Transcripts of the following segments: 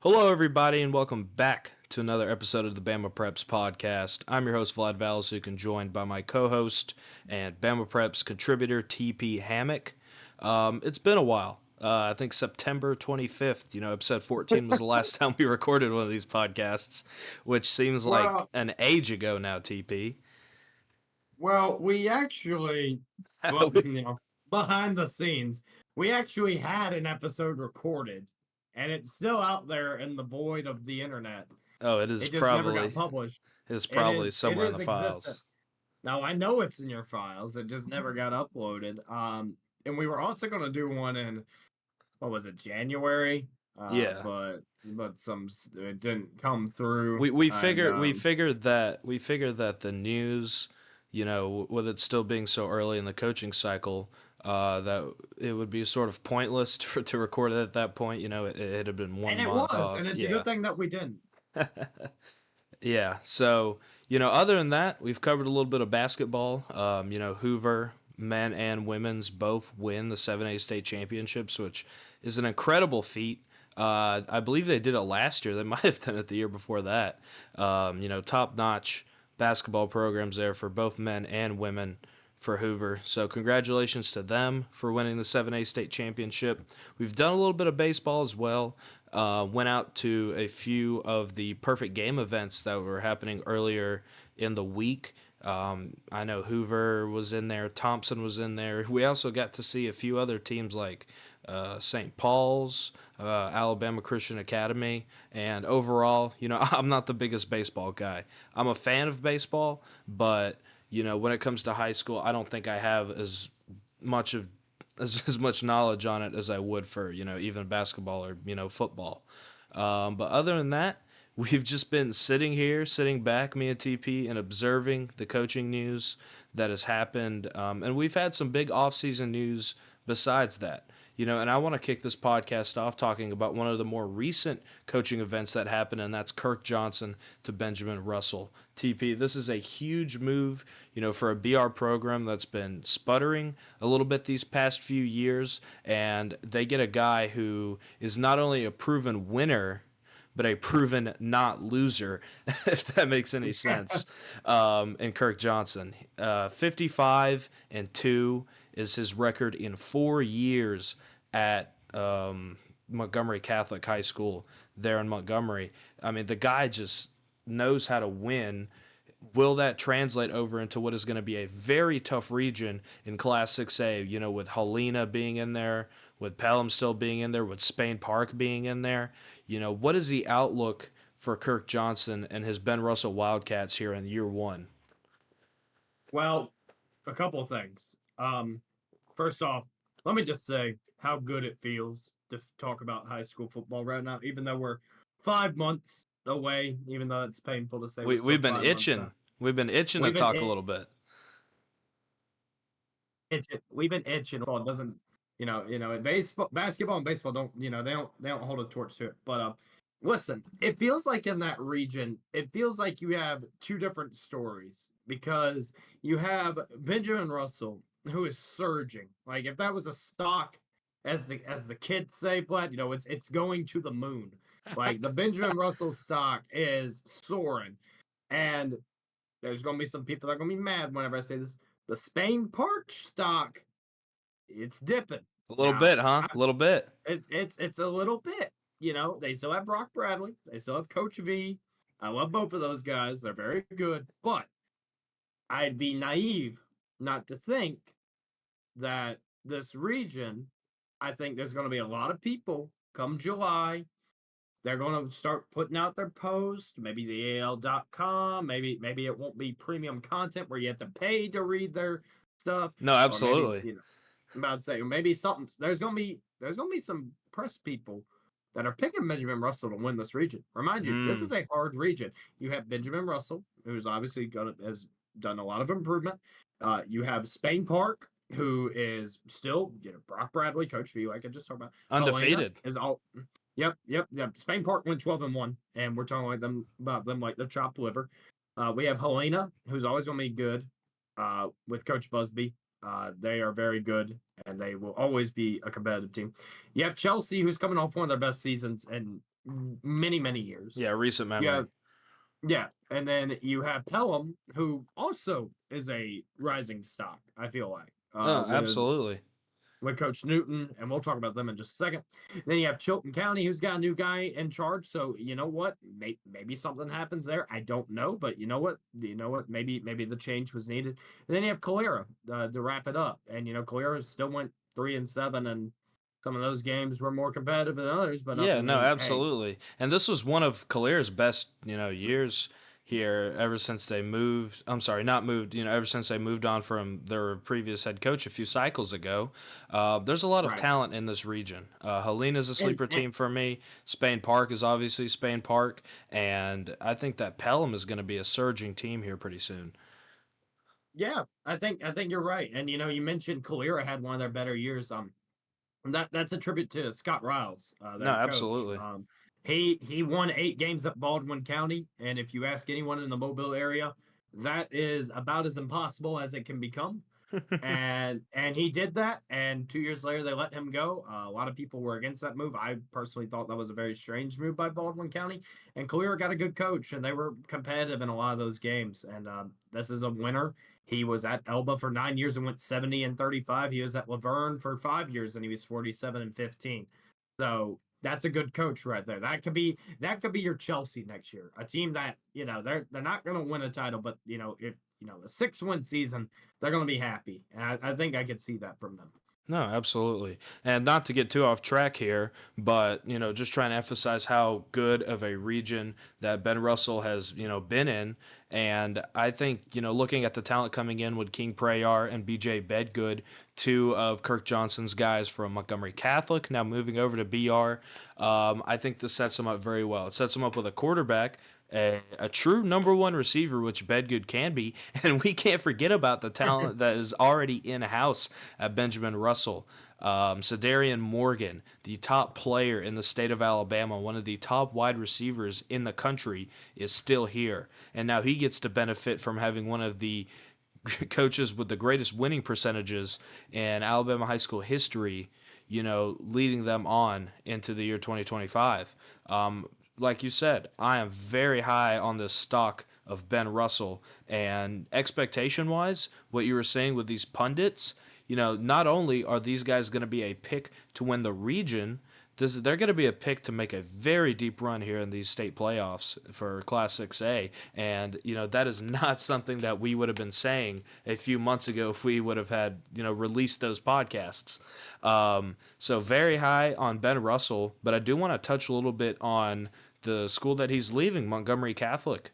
Hello, everybody, and welcome back to another episode of the BamaPreps podcast. I'm your host, Vlad Valasukin, joined by my co-host and BamaPreps contributor, TP Hammock. It's been a while. I think September 25th, episode 14 was the last time we recorded one of these podcasts, which seems like Well, an age ago now, TP. we actually, behind the scenes, we actually had an episode recorded, and it's still out there in the void of the internet. Oh, it is It just never got probably published. it is It probably is it somewhere in is the existent. files. Now I know it's in your files. It just never got uploaded. And we were also going to do one in what was it, January? Yeah. But it didn't come through, We and figured we figured that the news, with it still being so early in the coaching cycle, that it would be sort of pointless to record it at that point. It had been one and it month was, and off. it's a Yeah, good thing that we didn't. yeah. So other than that, we've covered a little bit of basketball. Hoover men and women's both win the 7A state championships, which is an incredible feat. I believe they did it last year. They might have done it the year before that. Top notch basketball programs there for both men and women for Hoover. So congratulations to them for winning the 7A state championship. We've done a little bit of baseball as well. Went out to a few of the perfect game events that were happening earlier in the week. I know Hoover was in there, Thompson was in there. We also got to see a few other teams like St. Paul's, Alabama Christian Academy, and overall, I'm not the biggest baseball guy. I'm a fan of baseball, but when it comes to high school, I don't think I have much of as much knowledge on it as I would for even basketball or football. But other than that, we've just been sitting here, sitting back, me and TP, and observing the coaching news that has happened. And we've had some big offseason news besides that. And I want to kick this podcast off talking about one of the more recent coaching events that happened, and that's Kirk Johnson to Benjamin Russell. TP, this is a huge move, for a BR program that's been sputtering a little bit these past few years, and they get a guy who is not only a proven winner, but a proven not loser, if that makes any sense. In Kirk Johnson, 55-2 is his record in 4 years at Montgomery Catholic High School there in Montgomery. I mean, the guy just knows how to win. Will that translate over into what is going to be a very tough region in Class 6A, with Helena being in there, with Pelham still being in there, with Spain Park being in there? What is the outlook for Kirk Johnson and his Ben Russell Wildcats here in year one? Well, a couple of things. First off, let me just say how good it feels to talk about high school football right now, even though we're 5 months away, even though it's painful to say we're We still we've been 5 months itching. out. We've been itching to We've been talk a little bit. itching. We've been itching. Football doesn't, baseball, basketball, and baseball don't, they don't hold a torch to it. But listen, it feels like in that region, it feels like you have two different stories because you have Benjamin Russell who is surging. Like if that was a stock, as the kids say, Vlad, it's going to the moon. Like the Benjamin Russell stock is soaring, and there's going to be some people that are going to be mad whenever I say this. The Spain Park stock, it's dipping A little now. bit, huh? A little bit. It's a little bit. They still have Brock Bradley. They still have Coach V. I love both of those guys. They're very good. But I'd be naive not to think that this region, I think there's going to be a lot of people come July. They're going to start putting out their posts, maybe the AL.com, maybe it won't be premium content where you have to pay to read their stuff, No, or maybe, absolutely. I'm about to say, or maybe something. There's gonna be some press people that are picking Benjamin Russell to win this region. Remind you, this Mm. is a hard region. You have Benjamin Russell, who's obviously has done a lot of improvement. You have Spain Park, who is still, Brock Bradley, Coach V, like I just talked about. Helena Undefeated. is all. Yep. Spain Park went 12-1, and we're talking about them like the chopped liver. We have Helena, who's always going to be good. With Coach Busby, they are very good, and they will always be a competitive team. You have Chelsea, who's coming off one of their best seasons in many years. Yeah, recent You have memory. yeah, and then you have Pelham, who also is a rising stock. I feel like Absolutely. with Coach Newton, and we'll talk about them in just a second. Then you have Chilton County, who's got a new guy in charge. So you know what? Maybe something happens there. I don't know, but you know what? Maybe the change was needed. And then you have Calera to wrap it up, and Calera still went 3-7, and some of those games were more competitive than others. But Yeah, I no, mean, hey, absolutely. And this was one of Kalir's best, years here ever since they moved. I'm sorry, not moved, ever since they moved on from their previous head coach a few cycles ago. There's a lot of right, talent in this region. Helena's a and, sleeper and team for me. Spain Park is obviously Spain Park. And I think that Pelham is going to be a surging team here pretty soon. yeah, I think you're right. And you mentioned Calera had one of their better years. That's a tribute to Scott Riles, No, their coach. absolutely. He won 8 games at Baldwin County, and if you ask anyone in the Mobile area, that is about as impossible as it can become. And he did that, and 2 years later they let him go. A lot of people were against that move. I personally thought that was a very strange move by Baldwin County. And Calera got a good coach, and they were competitive in a lot of those games. And this is a winner. He was at Elba for 9 years and went 70-35. He was at Laverne for 5 years, and he was 47-15. So that's a good coach right there. That could be your Chelsea next year, a team that they're not going to win a title, but if a 6-win season, they're going to be happy. And I think I could see that from them. No, absolutely. And not to get too off track here, but, just trying to emphasize how good of a region that Ben Russell has, been in. And I think, looking at the talent coming in with King Prayar and BJ Bedgood, two of Kirk Johnson's guys from Montgomery Catholic, now moving over to BR, I think this sets them up very well. It sets them up with a quarterback, a true number one receiver, which Bedgood can be, and we can't forget about the talent that is already in house at Benjamin Russell. Sadarian Morgan, the top player in the state of Alabama, one of the top wide receivers in the country, is still here, and now he gets to benefit from having one of the coaches with the greatest winning percentages in Alabama high school history, leading them on into the year 2025. Like you said, I am very high on this stock of Ben Russell. And expectation wise, what you were saying with these pundits, not only are these guys going to be a pick to win the region, they're going to be a pick to make a very deep run here in these state playoffs for Class 6A. And, that is not something that we would have been saying a few months ago if we would have had, released those podcasts. So very high on Ben Russell, but I do want to touch a little bit on the school that he's leaving, Montgomery Catholic.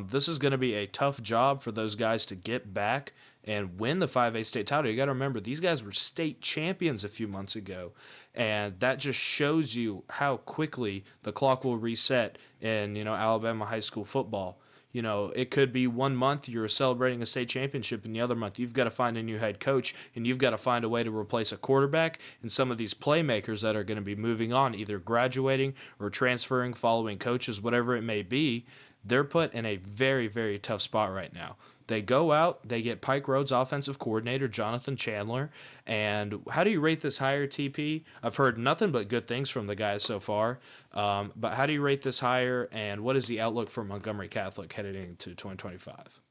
This is going to be a tough job for those guys to get back and win the 5A state title. You got to remember, these guys were state champions a few months ago. And that just shows you how quickly the clock will reset in, Alabama high school football. It could be 1 month you're celebrating a state championship, and the other month you've got to find a new head coach, and you've got to find a way to replace a quarterback and some of these playmakers that are going to be moving on, either graduating or transferring, following coaches, whatever it may be. They're put in a very, very tough spot right now. They go out, they get Pike Road's offensive coordinator, Jonathan Chandler. And how do you rate this hire, TP? I've heard nothing but good things from the guys so far. But how do you rate this hire, and what is the outlook for Montgomery Catholic heading into 2025?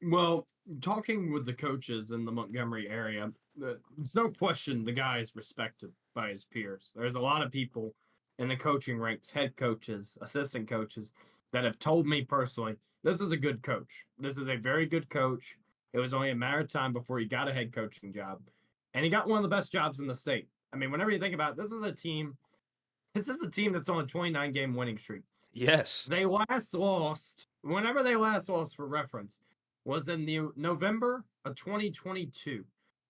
Well, talking with the coaches in the Montgomery area, it's no question the guy is respected by his peers. There's a lot of people in the coaching ranks, head coaches, assistant coaches, that have told me personally, this is a good coach. This is a very good coach. It was only a matter of time before he got a head coaching job. And he got one of the best jobs in the state. I mean, whenever you think about it, this is a team that's on a 29-game winning streak. Yes. Whenever they last lost for reference, was in the November of 2022.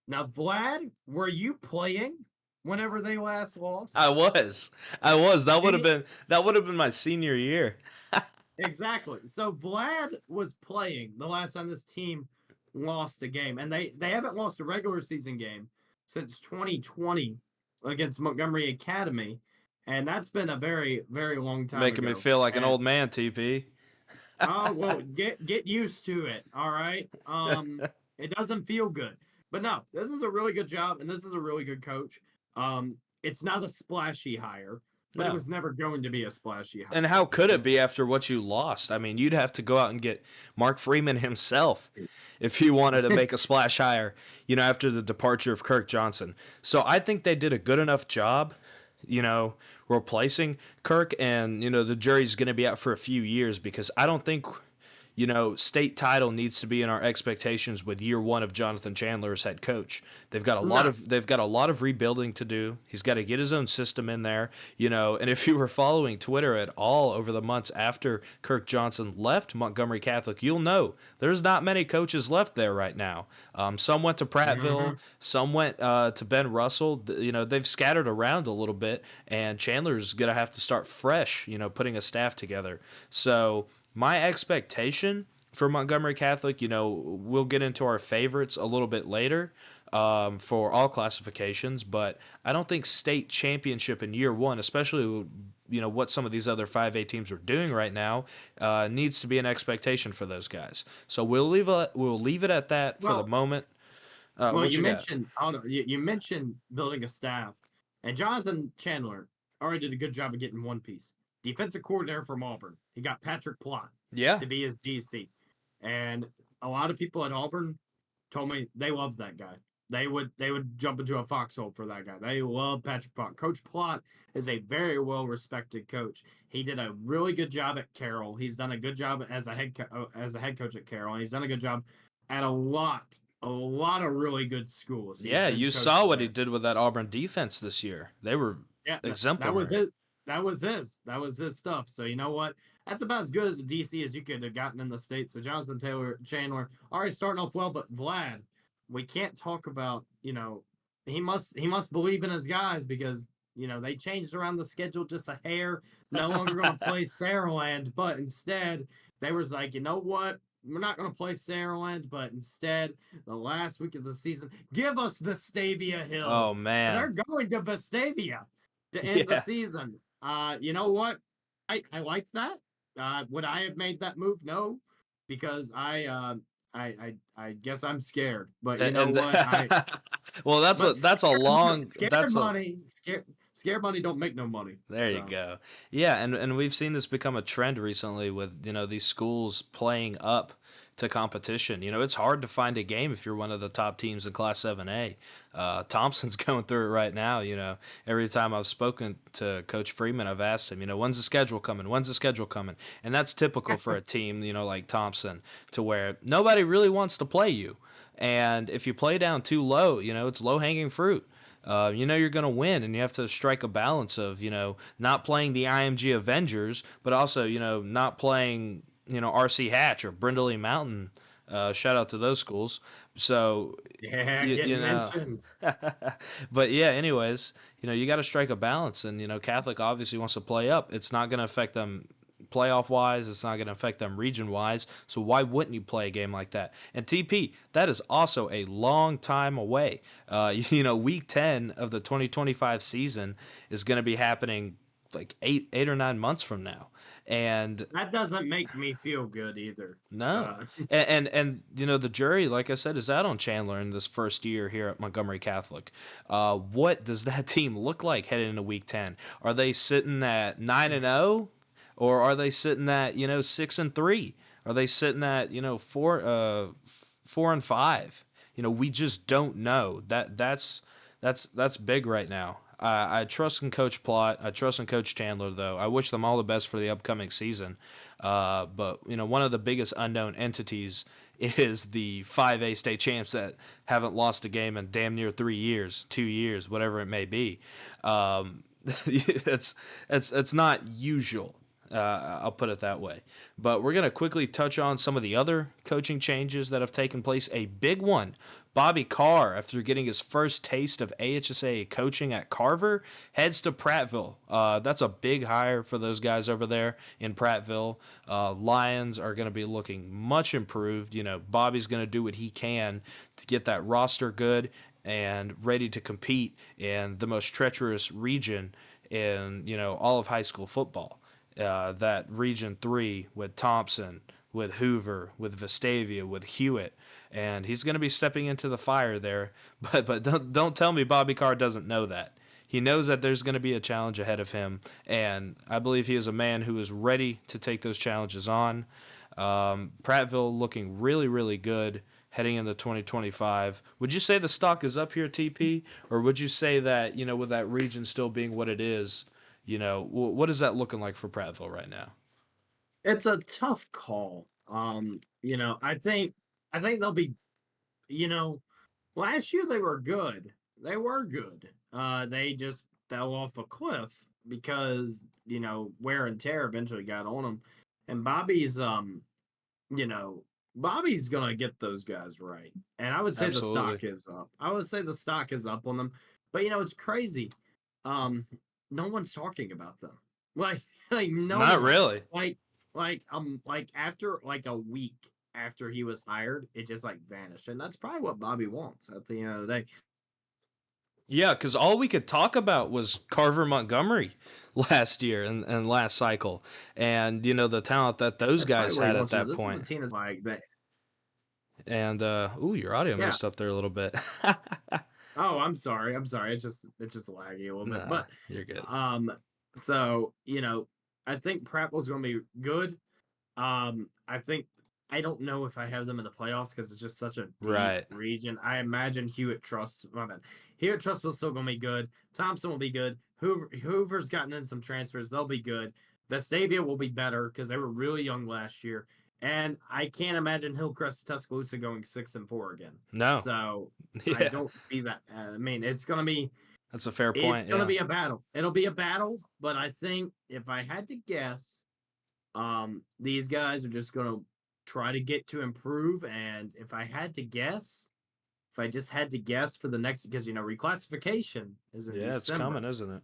Now, Vlad, were you playing whenever they last lost? I was. I was. That would Can have you been my senior year. exactly? So Vlad was playing the last time this team lost a game, and they haven't lost a regular season game since 2020 against Montgomery Academy, and that's been a very very long time Making me ago. feel like an And old man, TP. oh well, get used to it. All right. It doesn't feel good, but no, this is a really good job, and this is a really good coach. It's not a splashy hire. but it No. was never going to be a splashy And how hire. could it be after what you lost? I mean, you'd have to go out and get Mark Freeman himself if you wanted to make a splash hire, after the departure of Kirk Johnson. So I think they did a good enough job, you know, replacing Kirk, and the jury's going to be out for a few years because I don't think state title needs to be in our expectations with year one of Jonathan Chandler as head coach. No. They've got a lot of rebuilding to do. He's got to get his own system in there, and if you were following Twitter at all over the months after Kirk Johnson left Montgomery Catholic, you'll know there's not many coaches left there right now. Some went to Prattville, Mhm. some went to Ben Russell. They've scattered around a little bit, and Chandler's gonna have to start fresh, putting a staff together. So my expectation for Montgomery Catholic, we'll get into our favorites a little bit later for all classifications, but I don't think state championship in year one, especially what some of these other 5A teams are doing right now, needs to be an expectation for those guys. So we'll leave it at that for the Well, moment. well, What you you got? mentioned I don't know, you mentioned building a staff, and Jonathan Chandler already did a good job of getting one piece. Defensive coordinator from Auburn. He got Patrick Plott Yeah, to be his DC, and a lot of people at Auburn told me they loved that guy. They would jump into a foxhole for that guy. They love Patrick Plott. Coach Plott is a very well respected coach. He did a really good job at Carroll. He's done a good job as a head coach at Carroll. And he's done a good job at a lot of really good schools. He's yeah. been You coached saw what he there. did with that Auburn defense this year. They were Yeah, that was exemplary. it. That was his stuff. So you know what? That's about as good as a DC as you could have gotten in the state. So Jonathan Taylor Chandler already starting off well, but Vlad, we can't talk about. He must believe in his guys because they changed around the schedule just a hair. No longer going to play Saraland, but instead they was like, you know what? We're not going to play Saraland, but instead the last week of the season, give us Vestavia Oh Hills, and man, they're going to Vestavia to end the yeah. season. You know what? I liked that. Would I have made that move? No, because I guess I'm scared. But you know And what? well, But that's a long scared that's a money, scared money don't make no money. there you So go. Yeah, and we've seen this become a trend recently with, these schools playing up to competition. It's hard to find a game if you're one of the top teams in Class 7A. Thompson's going through it right now. Every time I've spoken to Coach Freeman, I've asked him, when's the schedule coming? When's the schedule coming? And that's typical for a team, like Thompson, to where nobody really wants to play you. And if you play down too low, it's low hanging fruit. You're going to win, and you have to strike a balance of, not playing the IMG Avengers, but also, not playing, RC Hatch or Brindley Mountain. Shout out to those schools. So, yeah, you, you getting know, mentioned. but yeah, anyways, you got to strike a balance, and, Catholic obviously wants to play up. It's not going to affect them playoff wise. It's not going to affect them region wise. So why wouldn't you play a game like that? And TP, that is also a long time away. Week 10 of the 2025 season is going to be happening like 8 or 9 months from now. And That doesn't make me feel good either. no. Uh, And the jury, like I said, is out on Chandler in this first year here at Montgomery Catholic. What does that team look like heading into week 10? Are they sitting at 9-0, or are they sitting at 6-3? Are they sitting at 4-5? We just don't know. That's big right now. I trust in Coach Plott. I trust in Coach Chandler, though. I wish them all the best for the upcoming season. But one of the biggest unknown entities is the 5A state champs that haven't lost a game in damn near 3 years, 2 years, whatever it may be. it's it's not usual. I'll put it that way. But we're going to quickly touch on some of the other coaching changes that have taken place. A big one, Bobby Carr, after getting his first taste of AHSA coaching at Carver, heads to Prattville. That's a big hire for those guys over there in Prattville. Lions are going to be looking much improved. Bobby's going to do what he can to get that roster good and ready to compete in the most treacherous region in all of high school football. That Region 3 with Thompson, with Hoover, with Vestavia, with Hewitt, and he's going to be stepping into the fire there. But don't tell me Bobby Carr doesn't know that. He knows that there's going to be a challenge ahead of him, and I believe he is a man who is ready to take those challenges on. Prattville looking really, really good heading into 2025. Would you say the stock is up here, TP, or would you say that with that region still being what it is, what is that looking like for Prattville right now? It's a tough call. I think they'll be, you know, last year they were good. They were good. They just fell off a cliff because, wear and tear eventually got on them. And you know, Bobby's gonna get those guys right. And I would say the Absolutely. stock is up. I would say the stock is up on them. But it's crazy. Um, no one's talking about them. Like like no Not one. really. Like like after like a week after he was hired, it just like vanished. And that's probably what Bobby wants at the end of the day. Yeah, because all we could talk about was Carver Montgomery last year and last cycle, and the talent that those That's probably guys what he had at wants. that This is a point. team that's like that. And ooh, your audio Yeah. messed up there a little bit. Oh, I'm sorry. I'm sorry. It's just laggy a little bit. Nah, But you're good. um so, I think Prattville's gonna be good. I think I don't know if I have them in the playoffs because it's just such a deep Right. region. I imagine Hewitt Trust, my bad. Hewitt Trust will still gonna be good. Thompson will be good. Hoover's gotten in some transfers. They'll be good. Vestavia will be better because they were really young last year. And I can't imagine Hillcrest Tuscaloosa going 6-4 again. No. So I Yeah, don't see that. I mean, that's a fair it's point. gonna Yeah. be a battle. It'll be a battle, but I think if I had to guess, these guys are just gonna try to get to improve. And if I had to guess, if I just had to guess for the next, because reclassification is in Yeah, it's coming, December. isn't it?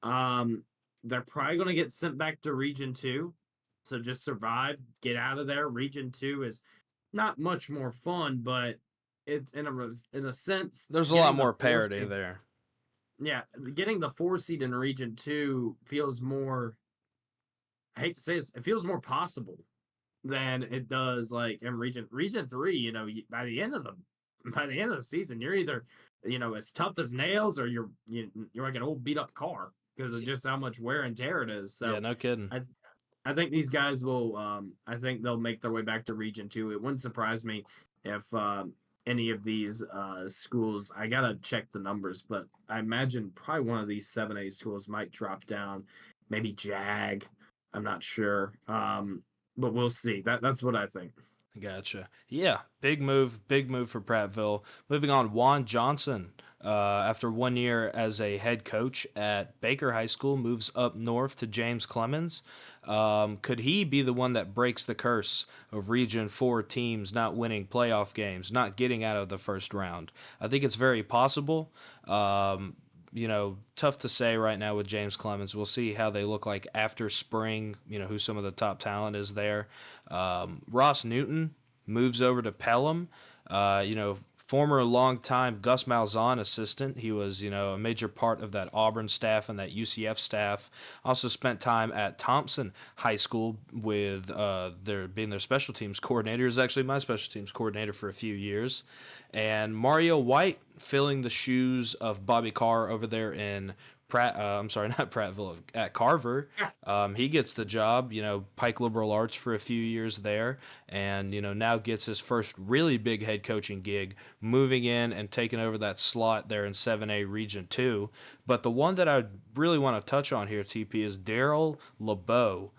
Um, they're probably gonna get sent back to Region Two. So just survive, get out of there. Region Two is not much more fun, but it's in a sense There's a lot getting the more four parity seed. there. Yeah, getting the 4 seed in Region Two feels more. I hate to say this, it feels more possible than it does like in Region Three. By the end of the season, you're either as tough as nails, or you're like an old beat up car because of Y- just how much wear and tear it is. Yeah, So no kidding. I I think these guys will. I think they'll make their way back to Region Two. It wouldn't surprise me if any of these schools. I gotta check the numbers, but I imagine probably one of these 7A schools might drop down. Maybe Jag. I'm not sure. But we'll see. That's what I think. Gotcha. Yeah, big move for Prattville. Moving on, Juan Johnson, after 1 year as a head coach at Baker High School, moves up north to James Clemens. Could he be the one that breaks the curse of Region 4 teams not winning playoff games, not getting out of the first round? I think it's very possible. Tough to say right now with James Clemens. We'll see how they look like after spring, who some of the top talent is there. Ross Newton moves over to Pelham. Former longtime Gus Malzahn assistant. He was, a major part of that Auburn staff and that UCF staff. Also spent time at Thompson High School with their special teams coordinator. He was actually my special teams coordinator for a few years. And Mario White filling the shoes of Bobby Carr over there in I'm sorry, not Prattville, at Carver. Yeah. He gets the job, Pike Liberal Arts for a few years there, and now gets his first really big head coaching gig, moving in and taking over that slot there in 7A Region 2. But the one that I really want to touch on here, TP, is Daryl LeBeau.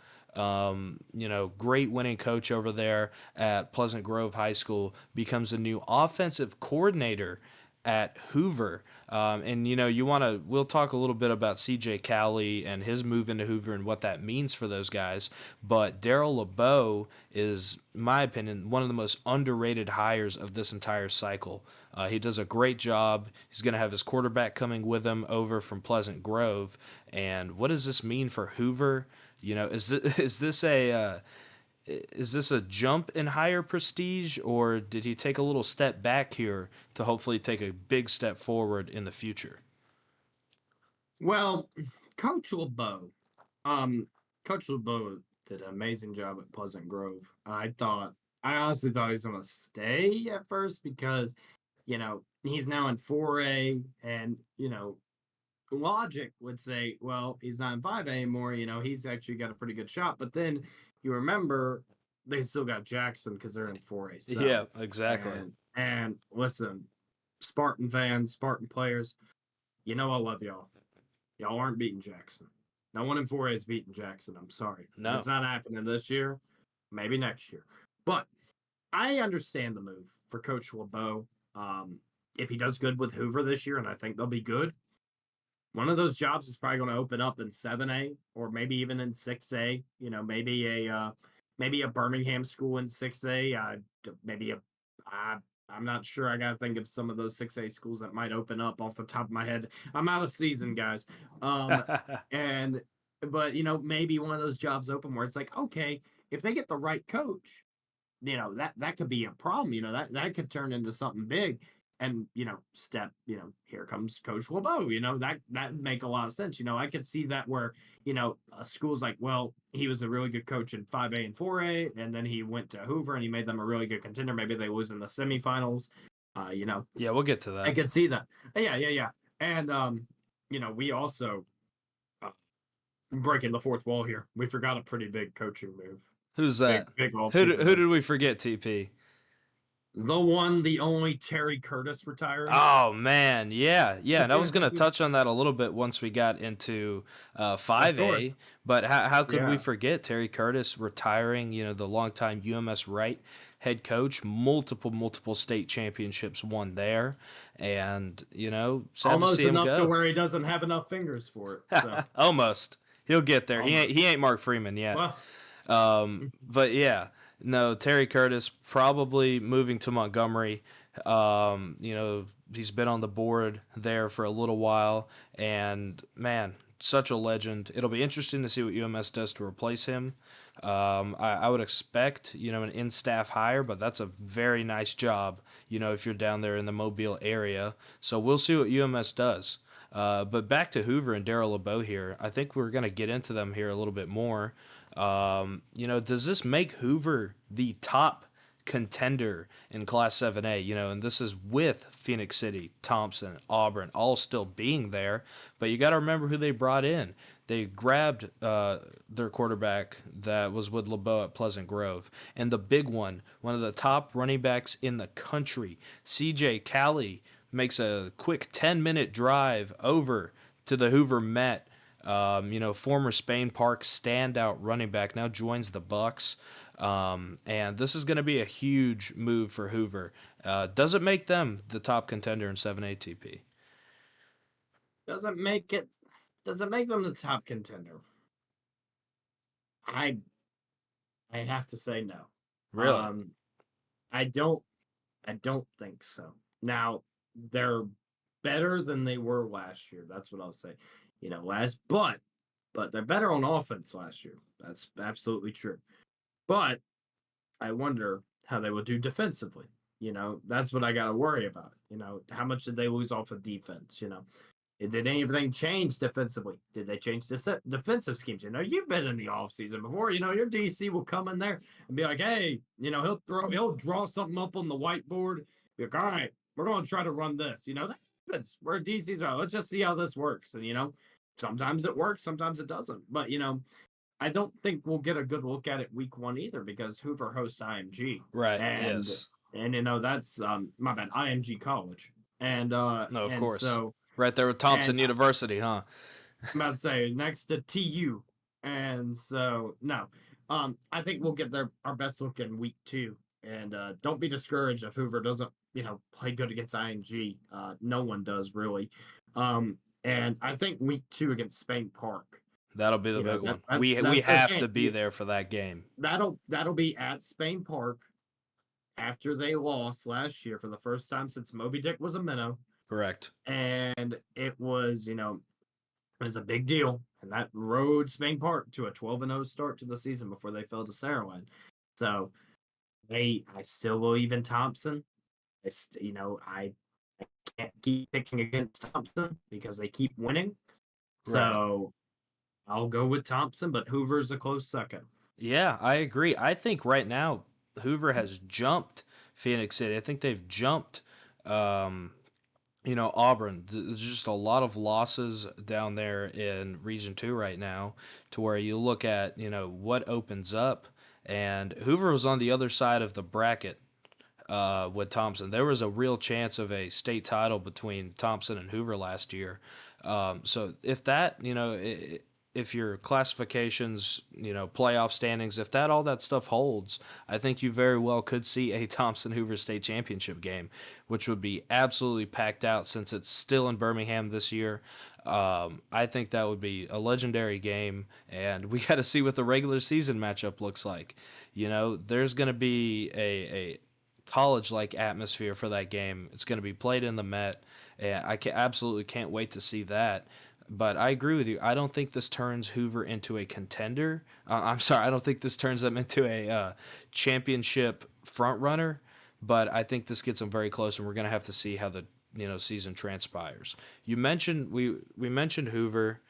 Great winning coach over there at Pleasant Grove High School, becomes a new offensive coordinator at Hoover. And we'll talk a little bit about CJ Cowley and his move into Hoover and what that means for those guys. But Daryl LeBeau is, in my opinion, one of the most underrated hires of this entire cycle. He does a great job. He's going to have his quarterback coming with him over from Pleasant Grove. And what does this mean for Hoover? Is this a jump in higher prestige, or did he take a little step back here to hopefully take a big step forward in the future? Well, Coach LeBeau, um, Coach LeBeau did an amazing job at Pleasant Grove. I honestly thought he was going to stay at first because, he's now in 4A, and logic would say, well, he's not in 5A anymore. He's actually got a pretty good shot. But then you remember they still got Jackson because they're in 4A Yeah, South. exactly. And listen, Spartan fans, Spartan players, I love y'all. Y'all aren't beating Jackson. No one in 4A is beating Jackson. I'm sorry. No. That's not happening this year. Maybe next year. But I understand the move for Coach LeBeau. Um, if he does good with Hoover this year, and I think they'll be good, one of those jobs is probably going to open up in 7A or maybe even in 6A. Maybe a Birmingham school in 6A. Maybe a I, I'm not sure. I got to think of some of those 6A schools that might open up off the top of my head. I'm out of season, guys. Um, and but maybe one of those jobs open where it's like, okay, if they get the right coach, that could be a problem. That could turn into something big. And here comes Coach LeBeau. That make a lot of sense. I could see that where a school's like, well, he was a really good coach in 5A and 4A, and then he went to Hoover and he made them a really good contender. Maybe they lose in the semifinals. Yeah, we'll get to I that. could see that. Yeah. And we also breaking the fourth wall here. We forgot a pretty big coaching move. Who's Big that? big Who offseason who move. did we forget, TP? The one, the only Terry Curtis retiring. Oh man, yeah, yeah. And I was gonna touch on that a little bit once we got into Of course. 5A, but how could we Yeah. forget Terry Curtis retiring? The longtime UMS right head coach, multiple state championships won there, and sad to Almost see him enough to go. where he doesn't have enough fingers for it. So Almost, he'll get there. He ain't almost. he ain't Mark Freeman yet. Well, But yeah, no, Terry Curtis probably moving to Montgomery. He's been on the board there for a little while, and man, such a legend. It'll be interesting to see what UMS does to replace him. I would expect, an in-staff hire, but that's a very nice job, if you're down there in the Mobile area. So we'll see what UMS does. But back to Hoover and Daryl LeBeau here. I think we're going to get into them here a little bit more. Does this make Hoover the top contender in Class 7A? And this is with Phoenix City, Thompson, Auburn, all still being there. But you got to remember who they brought in. They grabbed their quarterback that was with LeBeau at Pleasant Grove. And the big one of the top running backs in the country, CJ Callie, makes a quick 10-minute drive over to the Hoover Met. Former Spain Park standout running back now joins the Bucks, and this is going to be a huge move for Hoover. Does it make them the top contender in 7A TP? doesn't make it. Does it make them the top contender? I I have to say no. Really? Um, I don't. I don't think so. Now they're better than they were last year. That's what I'll say. But they're better on offense last year. That's absolutely true. But I wonder how they will do defensively. That's what I got to worry about. How much did they lose off of defense? Did anything change defensively? Did they change the defensive schemes? You've been in the offseason before. Your DC will come in there and be like, hey, he'll draw something up on the whiteboard. Be like, all right, we're going to try to run this. That happens where DCs are. Let's just see how this works. And, sometimes it works, sometimes it doesn't. But, I don't think we'll get a good look at it week one either because Hoover hosts IMG. Right. And, Yes. that's, my bad, IMG College. And, No, of and course. so, Right there with and Thompson University, huh? I'm about to say next to TU. And so no. I think we'll get our best look in week two. And don't be discouraged if Hoover doesn't, play good against IMG. No one does really. And I think week two against Spain Park. That'll be the big That, one. that We that's their have chance. to be there for that game. That'll be at Spain Park after they lost last year for the first time since Moby Dick was a minnow. Correct. And it was, it was a big deal, and that rode Spain Park to a 12-0 start to the season before they fell to Saraland. So, I still believe in Thompson. I can't keep picking against Thompson because they keep winning. Right. So, I'll go with Thompson, but Hoover's a close second. Yeah, I agree. I think right now Hoover has jumped Phoenix City. I think they've jumped um, Auburn, there's just a lot of losses down there in Region 2 right now, to where you look at, what opens up. And Hoover was on the other side of the bracket with Thompson. There was a real chance of a state title between Thompson and Hoover last year. So if that, if your classifications, playoff standings, if that all that stuff holds, I think you very well could see a Thompson Hoover State Championship game, which would be absolutely packed out since it's still in Birmingham this year. I think that would be a legendary game, and we got to see what the regular season matchup looks like. There's going to be a college like atmosphere for that game. It's going to be played in the Met, and absolutely can't wait to see that. But I agree with you. I don't think this turns Hoover into a contender. I'm sorry, I don't think this turns them into a championship front runner. But I think this gets them very close, and we're going to have to see how the season transpires. We mentioned Hoover.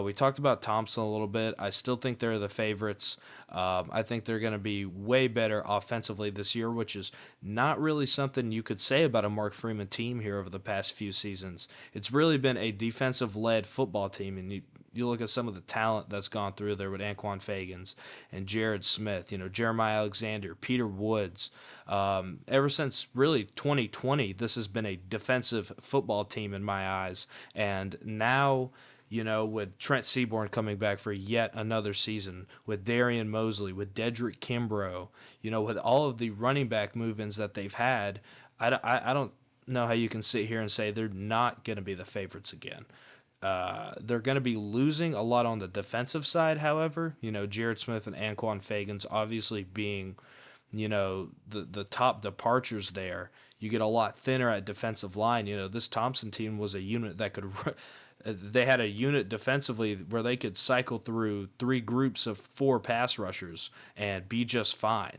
We talked about Thompson a little bit. I still think they're the favorites. I think they're going to be way better offensively this year, which is not really something you could say about a Mark Freeman team here over the past few seasons. It's really been a defensive led football team, and you look at some of the talent that's gone through there with Anquan Fagans and Jared Smith, Jeremiah Alexander, Peter Woods. Ever since really 2020, this has been a defensive football team in my eyes. And now, with Trent Seaborn coming back for yet another season, with Darian Mosley, with Dedrick Kimbrough, with all of the running back move-ins that they've had, I don't know how you can sit here and say they're not going to be the favorites again. They're going to be losing a lot on the defensive side, however. Jared Smith and Anquan Fagans obviously being, the top departures there. You get a lot thinner at defensive line. This Thompson team was a unit that could they had a unit defensively where they could cycle through three groups of four pass rushers and be just fine.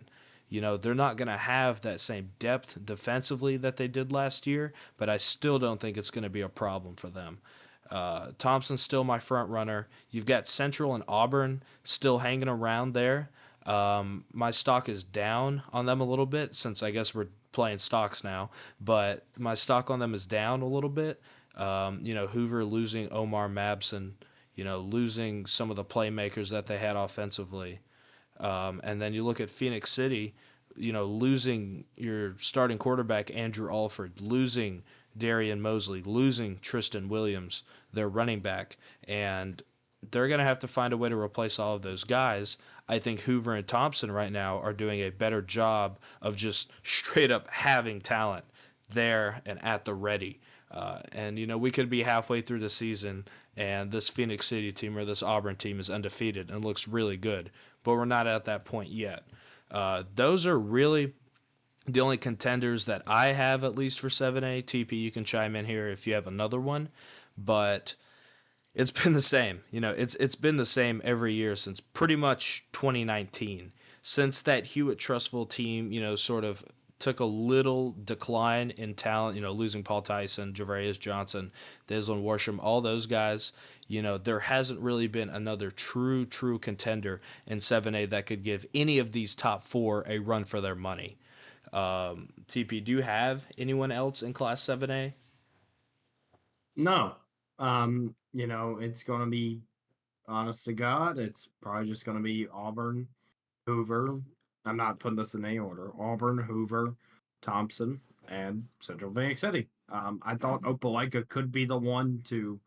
They're not going to have that same depth defensively that they did last year, but I still don't think it's going to be a problem for them. Thompson's still my front runner. You've got Central and Auburn still hanging around there. My stock is down on them a little bit since I guess we're playing stocks now, but my stock on them is down a little bit. Hoover losing Omar Mabson, losing some of the playmakers that they had offensively. And then you look at Phoenix City, losing your starting quarterback, Andrew Alford, losing Darian Mosley, losing Tristan Williams, their running back. And they're going to have to find a way to replace all of those guys. I think Hoover and Thompson right now are doing a better job of just straight up having talent there and at the ready. And we could be halfway through the season and this Phoenix City team or this Auburn team is undefeated and looks really good, but we're not at that point yet. Those are really the only contenders that I have, at least for 7A. TP, you can chime in here if you have another one, but it's been the same. It's been the same every year since pretty much 2019. Since that Hewitt Trustful team, sort of took a little decline in talent, losing Paul Tyson, Javarius Johnson, Deslan Worsham, all those guys, there hasn't really been another true contender in 7A that could give any of these top four a run for their money. TP, do you have anyone else in Class 7A? No. It's gonna be honest to God, it's probably just gonna be Auburn, Hoover. I'm not putting this in any order. Auburn, Hoover, Thompson, and Central Phoenix City. I thought Opelika could be the one to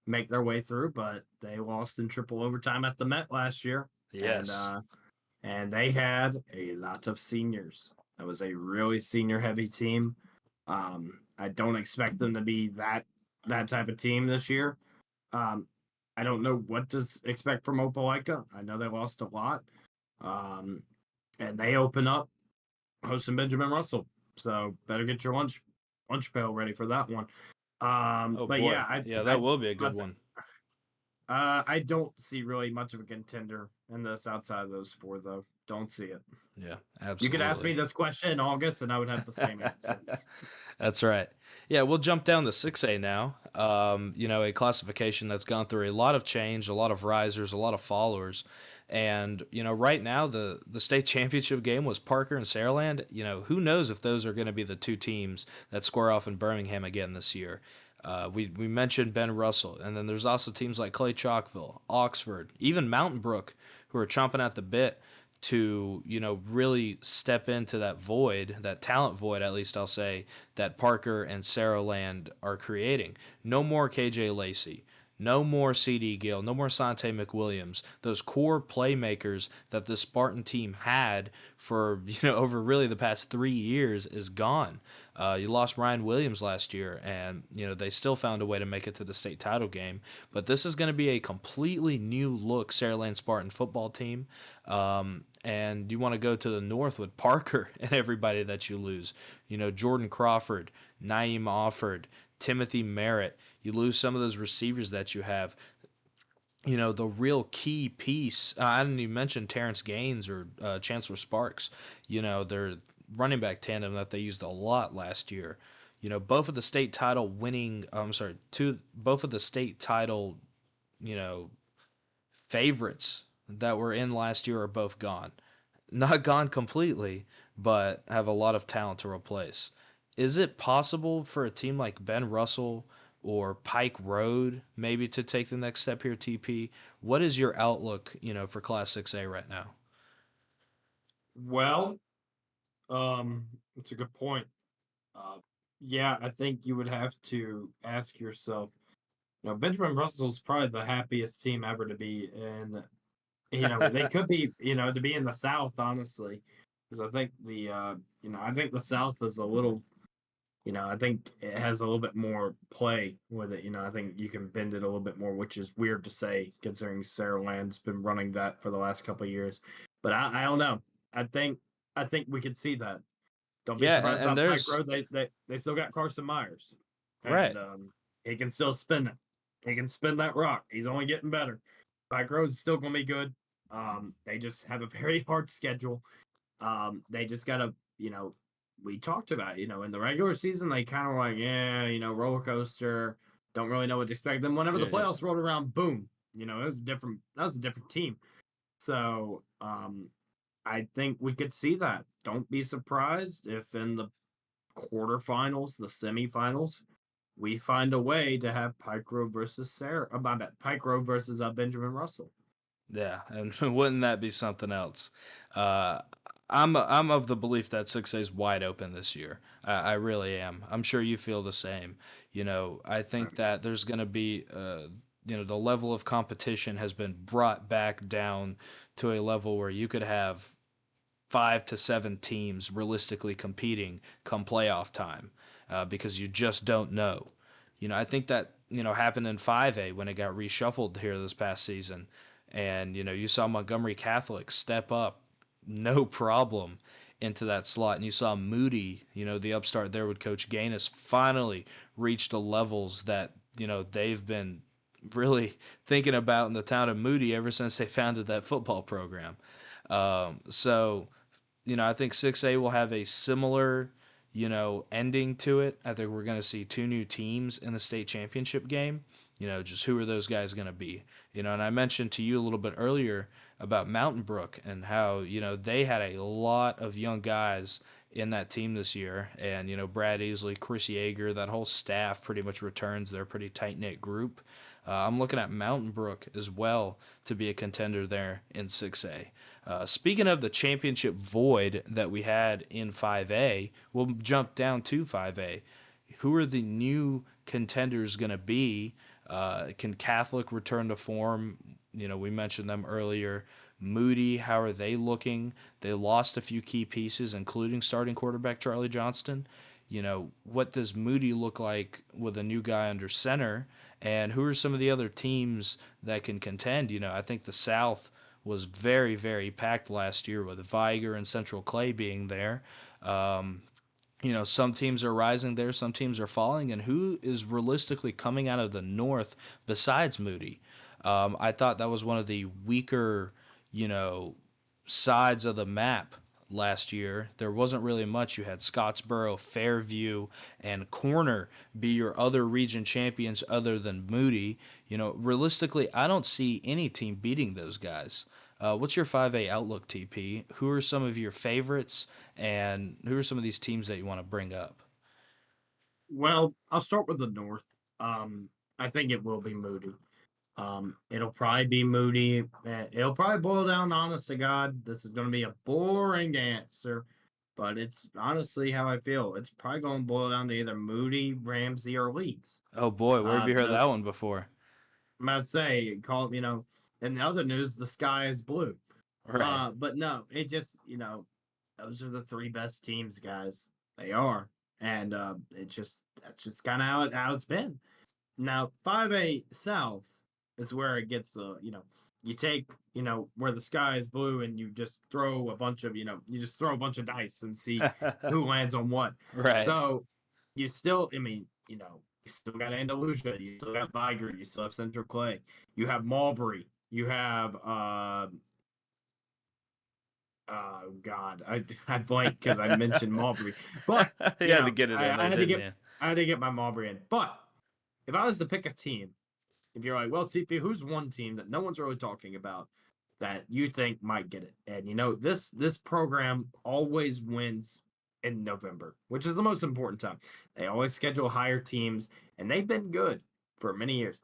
make their way through, but they lost in triple overtime at the Met last year, and Yes. they had a lot of seniors. That was a really senior heavy team. I don't expect them to be that type of team this year. Um, I don't know what to expect from Opelika. I know they lost a lot, and they open up hosting Benjamin Russell. So better get your lunch pail ready for that one. Oh But yeah, boy. Yeah, that will be a good I'd one. I don't see really much of a contender in this outside of those four, though. Don't see it. Yeah, You could ask me absolutely. this question in August, and I would have the same answer. That's right. Yeah, we'll jump down to 6A now. A classification that's gone through a lot of change, a lot of risers, a lot of followers. And, right now the state championship game was Parker and Saraland. Who knows if those are going to be the two teams that square off in Birmingham again this year. We mentioned Ben Russell, and then there's also teams like Clay Chalkville, Oxford, even Mountain Brook, who are chomping at the bit to really step into that void, that talent void, at least I'll say, that Parker and Sarah Land are creating. No more KJ Lacey. No more CD Gill, no more Sante McWilliams. Those core playmakers that the Spartan team had for over really the past 3 years is gone. You lost Ryan Williams last year, and they still found a way to make it to the state title game. But this is going to be a completely new look Saraland Spartan football team. And you want to go to the north with Parker and everybody that you lose. Jordan Crawford, Naeem Offord, Timothy Merritt. You lose some of those receivers that you have. The real key piece, I didn't even mention Terrence Gaines or Chancellor Sparks. Their running back tandem that they used a lot last year. Both of the state title winning, I'm sorry, both of the state title, you know, favorites that were in last year are both gone. Not gone completely, but have a lot of talent to replace. Is it possible for a team like Ben Russell or Pike Road maybe to take the next step here, TP? What is your outlook, for Class 6A right now? Well, it's a good point. Uh, yeah, I think you would have to ask yourself. Benjamin Russell's probably the happiest team ever to be in. They could be, to be in the South, honestly, because I think I think the South is a little, I think it has a little bit more play with it. I think you can bend it a little bit more, which is weird to say considering Sarah Land's been running that for the last couple of years. But I don't know. I think I think we could see that. Don't be Yeah, and, surprised and about Pike there's Road. They still got Carson Myers, right. and he can still spin it. He can spin that rock. He's only getting better. Pike Road's still gonna be good. They just have a very hard schedule. They just gotta, we talked about, in the regular season, they kind of like, yeah, roller coaster. Don't really know what to expect. Then whenever the Yeah, playoffs rolled around, boom, it was different. That was a different team. So, I think we could see that. Don't be surprised if in the quarterfinals, the semifinals, we find a way to have Pike Road versus my bad, Pike Road versus Benjamin Russell. yeah, and wouldn't that be something else? Uh, I'm of the belief that 6A is wide open this year. I really am. I'm sure you feel the same. I think that there's going to be, the level of competition has been brought back down to a level where you could have 5 to 7 teams realistically competing come playoff time, because you just don't know. I think that happened in 5A when it got reshuffled here this past season, and you saw Montgomery Catholic step up, no problem, into that slot, and you saw Moody, the upstart there with Coach Gaines, finally reach the levels that they've been really thinking about in the town of Moody ever since they founded that football program. So I think 6A will have a similar, ending to it. I think we're going to see two new teams in the state championship game. Just who are those guys going to be? And I mentioned to you a little bit earlier about Mountain Brook and how, they had a lot of young guys in that team this year. And, Brad Easley, Chris Yeager, that whole staff pretty much returns. They're a pretty tight knit group. I'm looking at Mountain Brook as well to be a contender there in 6A. Speaking of the championship void that we had in 5A, we'll jump down to 5A. Who are the new contenders going to be? Can Catholic return to form? We mentioned them earlier. Moody, how are they looking? They lost a few key pieces, including starting quarterback Charlie Johnston. What does Moody look like with a new guy under center? And who are some of the other teams that can contend? I think the South was very, very packed last year with Viger and Central Clay being there. Um, some teams are rising there, some teams are falling, and who is realistically coming out of the North besides Moody? I thought that was one of the weaker, you know, sides of the map last year. There wasn't really much. You had Scottsboro, Fairview, and Corner be your other region champions other than Moody. Realistically, I don't see any team beating those guys. What's your 5A outlook, TP? Who are some of your favorites, and who are some of these teams that you want to bring up? Well, I'll start with the North. Um, I think it will be Moody. It'll probably be Moody. It'll probably boil down, honest to God. This is going to be a boring answer, but it's honestly how I feel. It's probably going to boil down to either Moody, Ramsey, or Leeds. Oh boy, where have you heard The that one before? I'd say call In the other news, the sky is blue. Right. But no, it just those are the three best teams, guys. They are, and that's just kind of how it's been. Now, 5A South is where it gets, you take, where the sky is blue and you just throw a bunch of, you just throw a bunch of dice and see who lands on what. Right. So you still, you still got Andalusia, you still got Viger, you still have Central Clay, you have Marbury, you have, oh God, I blanked because I mentioned Marbury, but You had to get it in I there, had to didn't get you? I had to get my Marbury in. But if I was to pick a team, if you're like, well, TP, who's one team that no one's really talking about that you think might get it? And this program always wins in November, which is the most important time. They always schedule higher teams, and they've been good for many years.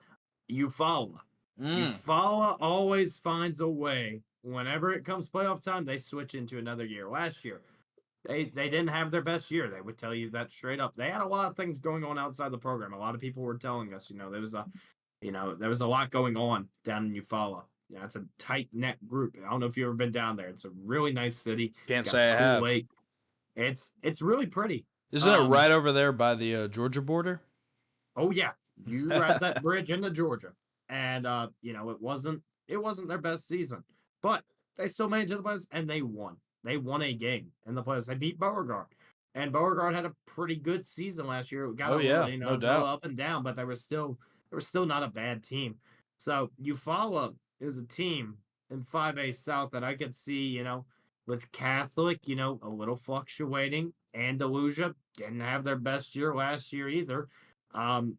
Eufaula. Mm. Eufaula always finds a way. Whenever it comes playoff time, they switch into another year. Last year, they didn't have their best year. They would tell you that straight up. They had a lot of things going on outside the program. A lot of people were telling us, there was a lot going on down in Eufaula. It's a tight knit group. I don't know if you've ever been down there. It's a really nice city. Can't Got a say I cool have. lake. It's really pretty. Isn't it Um, right over there by the Georgia border? oh yeah, you ride that bridge into Georgia, and it wasn't their best season, but they still made it to the playoffs and they won. They won a game in the playoffs. They beat Beauregard, and Beauregard had a pretty good season last year. It got Oh a little, yeah, it no was a little doubt. up and down, but they were still not a bad team. So Eufaula is a team in 5A South that I could see, with Catholic, a little fluctuating. Andalusia didn't have their best year last year either. Um,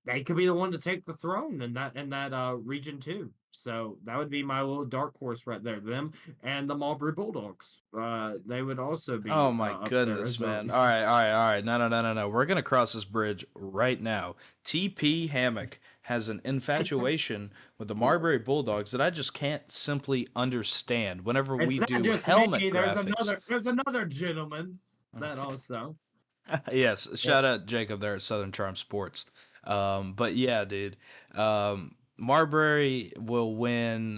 they could be the one to take the throne in that region too. So that would be my little dark horse right there. Them and the Marlbury Bulldogs. They would also Oh be my up there goodness, as well. man. All right, all right, all right. No, no, no, no, no. We're gonna cross this bridge right now. TP Hammock has an infatuation with the Marbury Bulldogs that I just can't simply understand. Whenever we It's not do just me. helmet graphics, There's another gentleman that also. yes, Yep. shout out Jacob there at Southern Charm Sports. But yeah, dude, Marbury will win.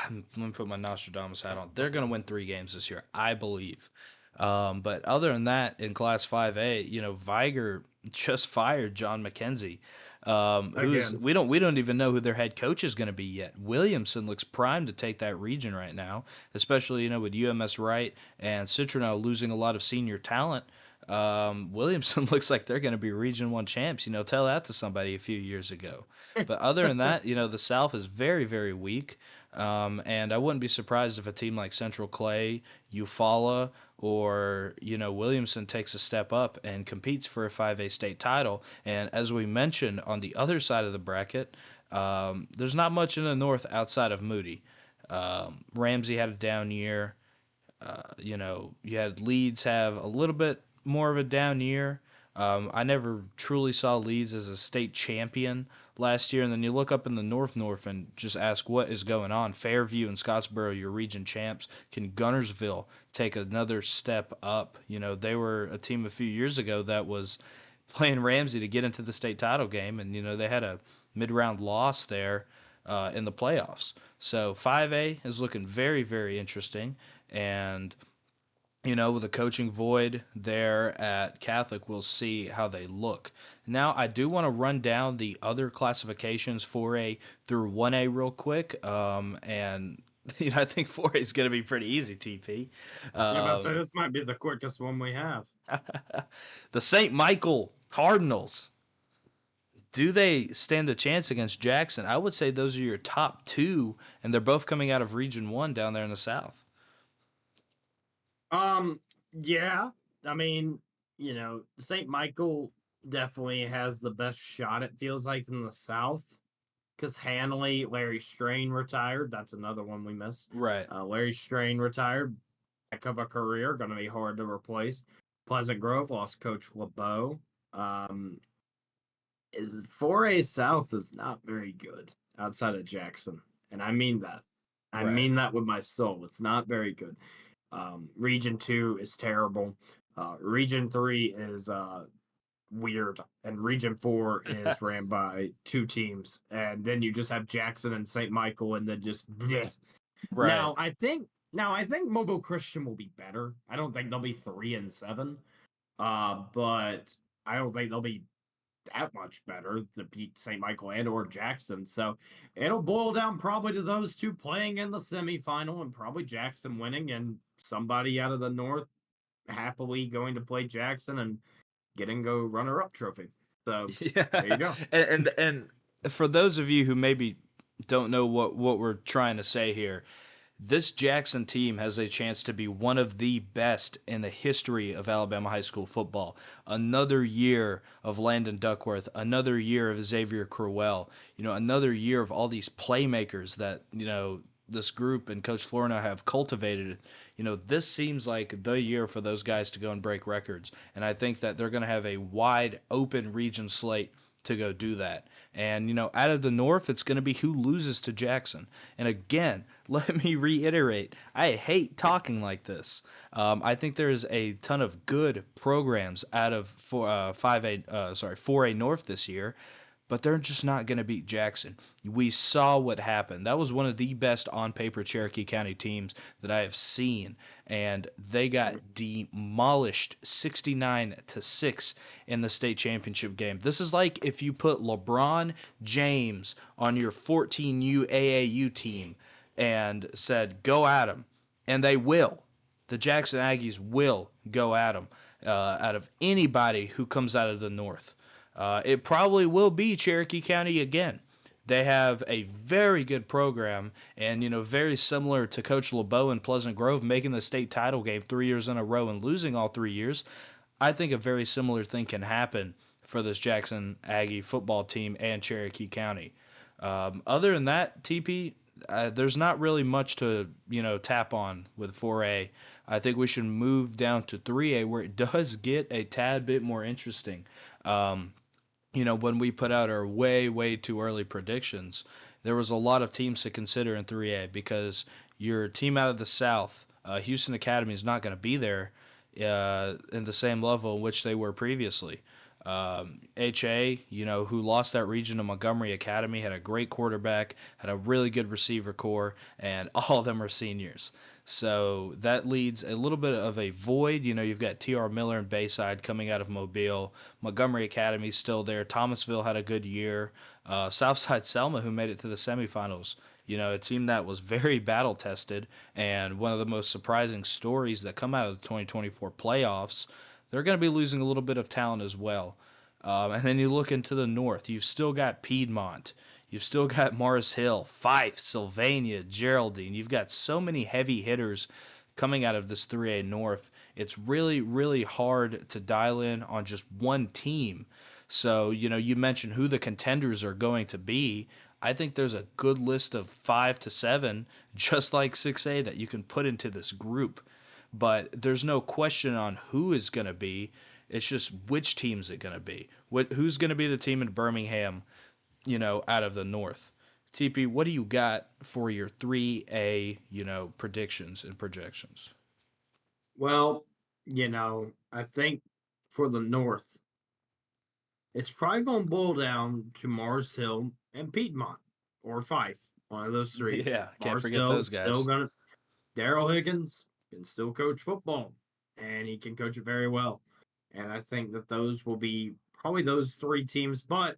Let me put my Nostradamus hat on. They're gonna win 3 games this year, I believe. But other than that, in Class 5A, Viger just fired John McKenzie, who's Again. we don't even know who their head coach is going to be yet. Williamson looks primed to take that region right now, especially with UMS Wright and Citronelle losing a lot of senior talent. Williamson looks like they're going to be Region 1 champs. Tell that to somebody a few years ago. But other than that, the South is very, very weak. And I wouldn't be surprised if a team like Central Clay, Eufaula, or Williamson takes a step up and competes for a 5A state title. And as we mentioned on the other side of the bracket, there's not much in the North outside of Moody. Ramsey had a down year. You had Leeds have a little bit more of a down year. I never truly saw Leeds as a state champion last year. And then you look up in the North and just ask what is going on. Fairview and Scottsboro, your region champs. Can Gunnersville take another step up? They were a team a few years ago that was playing Ramsey to get into the state title game, and they had a mid-round loss there in the playoffs. So 5A is looking very, very interesting, and with a coaching void there at Catholic, we'll see how they look. Now, I do want to run down the other classifications 4A through 1A real quick, and I think 4A is going to be pretty easy, TP. Yeah, about to say Um, this might be the quickest one we have. the St. Michael Cardinals. Do they stand a chance against Jackson? I would say those are your top two, and they're both coming out of Region 1 down there in the South. Um, yeah. I mean, St. Michael definitely has the best shot, it feels like, in the South. Because Hanley, Larry Strain retired. That's another one we missed. Right. Larry Strain retired. Heck of a career. Going to be hard to replace. Pleasant Grove lost Coach LeBeau. Um, 4A South is not very good outside of Jackson. And I mean that. I Right. mean that with my soul. It's not very good. Region 2 is terrible. Region 3 is weird. And Region 4 is ran by two teams. And then you just have Jackson and St. Michael and then just bleh. Right. Now I think Mobile Christian will be better. I don't think they'll be 3-7. But I don't think they'll be that much better to beat St. Michael and or Jackson. So it'll boil down probably to those two playing in the semifinal and probably Jackson winning and somebody out of the North happily going to play Jackson and getting go runner up trophy. So there Yeah. you go. And for those of you who maybe don't know what we're trying to say here, this Jackson team has a chance to be one of the best in the history of Alabama high school football. Another year of Landon Duckworth, another year of Xavier Crowell, another year of all these playmakers that, this group and Coach Florino have cultivated. This seems like the year for those guys to go and break records. And I think that they're going to have a wide open region slate to go do that. And, out of the North, it's going to be who loses to Jackson. And again, let me reiterate, I hate talking like this. I think there's a ton of good programs out of 4A North this year, but they're just not going to beat Jackson. We saw what happened. That was one of the best on paper Cherokee County teams that I have seen, and they got demolished 69-6 in the state championship game. This is like if you put LeBron James on your 14U AAU team and said, "Go at them," and they will. The Jackson Aggies will go at them out of anybody who comes out of the North. It probably will be Cherokee County again. They have a very good program, and very similar to Coach LeBeau in Pleasant Grove, making the state title game 3 years in a row and losing all 3 years. I think a very similar thing can happen for this Jackson Aggie football team and Cherokee County. Other than that, TP, there's not really much to tap on with 4A. I think we should move down to 3A where it does get a tad bit more interesting. Um, when we put out our way too early predictions, there was a lot of teams to consider in 3A because your team out of the South, Houston Academy, is not going to be there in the same level in which they were previously. HA, who lost that region to Montgomery Academy, had a great quarterback, had a really good receiver core, and all of them are seniors. So that leads a little bit of a void. You've got T.R. Miller and Bayside coming out of Mobile. Montgomery Academy's still there. Thomasville had a good year. Southside Selma, who made it to the semifinals, a team that was very battle tested, and one of the most surprising stories that come out of the 2024 playoffs. They're going to be losing a little bit of talent as well. And then you look into the north, you've still got Piedmont. You've still got Morris Hill, Fife, Sylvania, Geraldine. You've got so many heavy hitters coming out of this 3A North. It's really, really hard to dial in on just one team. So, you mentioned who the contenders are going to be. I think there's a good list of 5 to 7, just like 6A, that you can put into this group. But there's no question on who is going to be. It's just which team's it going to be. Who's going to be the team in Birmingham, out of the North? TP, what do you got for your 3A, predictions and projections? Well, I think for the North, it's probably going to boil down to Mars Hill and Piedmont or Fife, one of those three. Yeah, can't Mars forget Hill those is still guys. going to, Daryl Higgins can still coach football, and he can coach it very well. And I think that those will be probably those three teams. But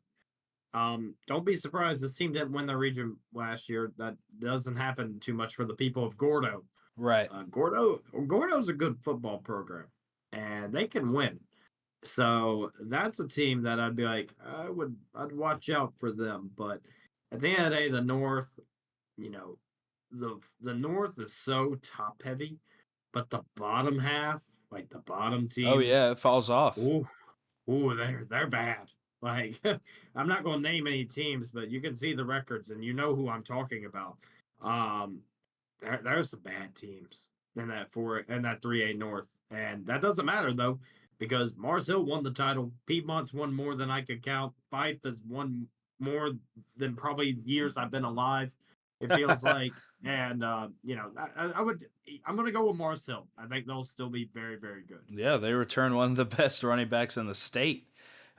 don't be surprised. This team didn't win the region last year. That doesn't happen too much for the people of Gordo. Right. Gordo's a good football program, and they can win. So that's a team that I'd be like, I'd watch out for them. But at the end of the day, the North, you know, the North is so top heavy but the bottom half, like the bottom Oh teams, yeah, it falls off. ooh, ooh, they're bad. Like I'm not gonna name any teams, but you can see the records and you know who I'm talking about. Um, there's some bad teams in that 3A North, and that doesn't matter though, because Mars Hill won the title. Piedmont's won more than I could count. Fife has won more than probably years I've been alive. It feels like, and I'm gonna go with Mars Hill. I think they'll still be very very good. Yeah, they return one of the best running backs in the state.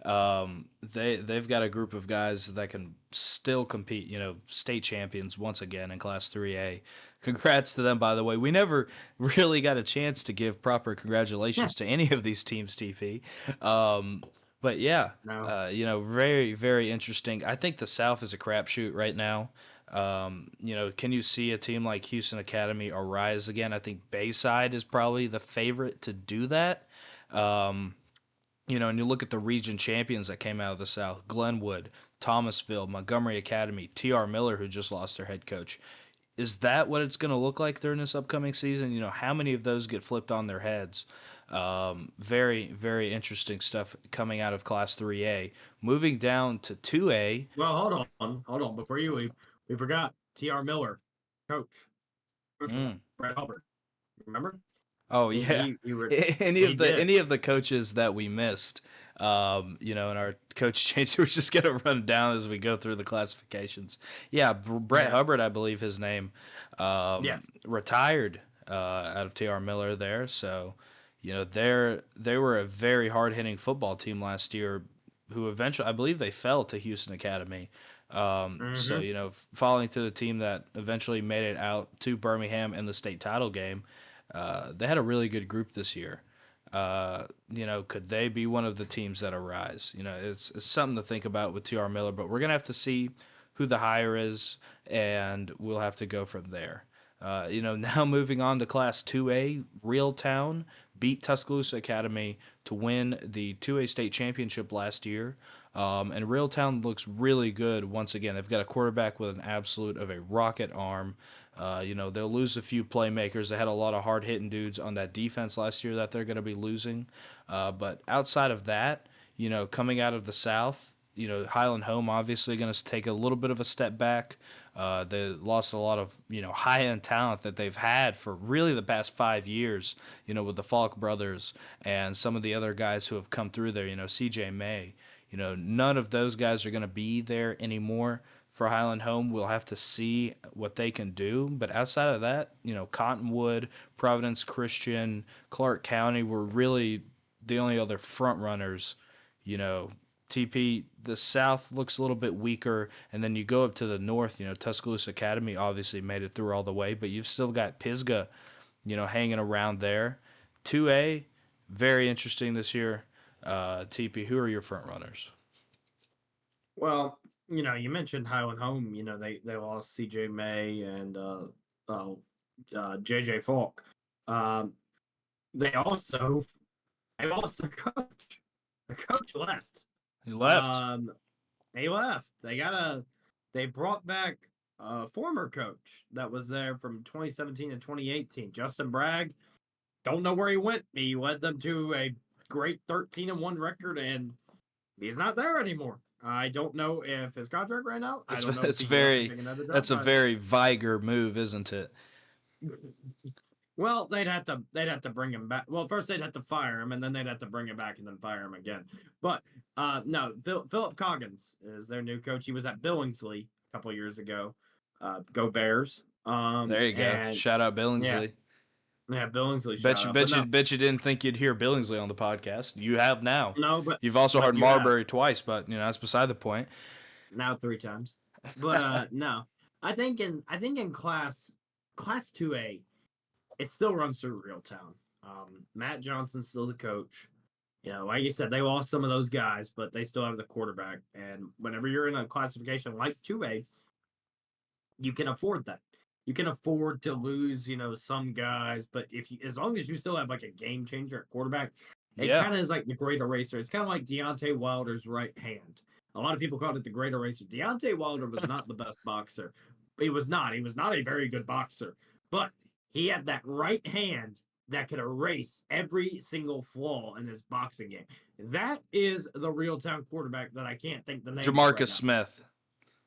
They've got a group of guys that can still compete. State champions once again in Class 3A. Congrats to them, by the way. We never really got a chance to give proper Yeah, congratulations to any of these teams, TP. Um, but yeah, no. very very interesting. I think the South is a crapshoot right now. Can you see a team like Houston Academy arise again? I think Bayside is probably the favorite to do that. Um, and you look at the region champions that came out of the South: Glenwood, Thomasville, Montgomery Academy, T.R. Miller, who just lost their head coach. Is that what it's going to look like during this upcoming season? How many of those get flipped on their heads? Very, very interesting stuff coming out of Class 3A. Moving down to 2A. Well, hold on. Before you leave, we forgot T.R. Miller, coach, Mm. Brett Hubbard. Remember? Oh He yeah, he he, re- any he of the did. any of the coaches that we missed, in our coach change, we're just gonna run down as we go through the classifications. Yeah, Brett Yeah. Hubbard, I believe his name, Yes. retired out of T.R. Miller there. So, they were a very hard hitting football team last year, who eventually I believe they fell to Houston Academy. So Mm-hmm. falling to the team that eventually made it out to Birmingham in the state title game. They had a really good group this year. Could they be one of the teams that arise? It's something to think about with T.R. Miller, but we're gonna have to see who the hire is, and we'll have to go from there. Now moving on to Class 2A, Reeltown beat Tuscaloosa Academy to win the 2A state championship last year. And Reeltown looks really good once again. They've got a quarterback with an absolute of a rocket arm. They'll lose a few playmakers. They had a lot of hard hitting dudes on that defense last year that they're going to be losing. But outside of that, coming out of the South, Highland Home obviously going to take a little bit of a step back. They lost a lot of high end talent that they've had for really the past 5 years. With the Falk brothers and some of the other guys who have come through there. C.J. May. None of those guys are going to be there anymore for Highland Home. We'll have to see what they can do. But outside of that, Cottonwood, Providence Christian, Clark County were really the only other front runners. You know, TP, the South looks a little bit weaker, and then you go up to the north. Tuscaloosa Academy obviously made it through all the way, but you've still got Pisgah, hanging around there. 2A, very interesting this year. TP, who are your front runners? Well, you mentioned Highland Home. They lost C.J. May and uh, J.J. Falk. Um, they also they lost their coach. The coach left. He left. Um, he left. They brought back a former coach that was there from 2017 and 2018, Justin Bragg. Don't know where he went. He led them to a great 13-1 record, and he's not there anymore. I don't know if his contract ran out. I It's don't know if it's he wants to very take another job. that's a very Viger move, isn't it? Well, they'd have to bring him back. Well, first they'd have to fire him, and then they'd have to bring him back and then fire him again. But no, Philip Coggins is their new coach. He was at Billingsley a couple years ago. Go Bears. There you go. And Shout out yeah, Billingsley. yeah, Billingsley Bet shot you up. But bet you no, bet you didn't think you'd hear Billingsley on the podcast. You have now. no, You've also heard but you have Marbury twice, but that's beside the point. now 3 times. But no, I think in class 2A, it still runs through Real Town. Matt Johnson's still the coach. Like you said, they lost some of those guys, but they still have the quarterback. And whenever you're in a classification like 2A, you can afford that. You can afford to lose, some guys, but as long as you still have like a game changer at quarterback, it Yeah. kind of is like the great eraser. It's kind of like Deontay Wilder's right hand. A lot of people called it the great eraser. Deontay Wilder was not the best boxer. He was not. He was not a very good boxer, but he had that right hand that could erase every single flaw in his boxing game. That is the real time quarterback that I can't think the name of right Jamarcus now. Smith.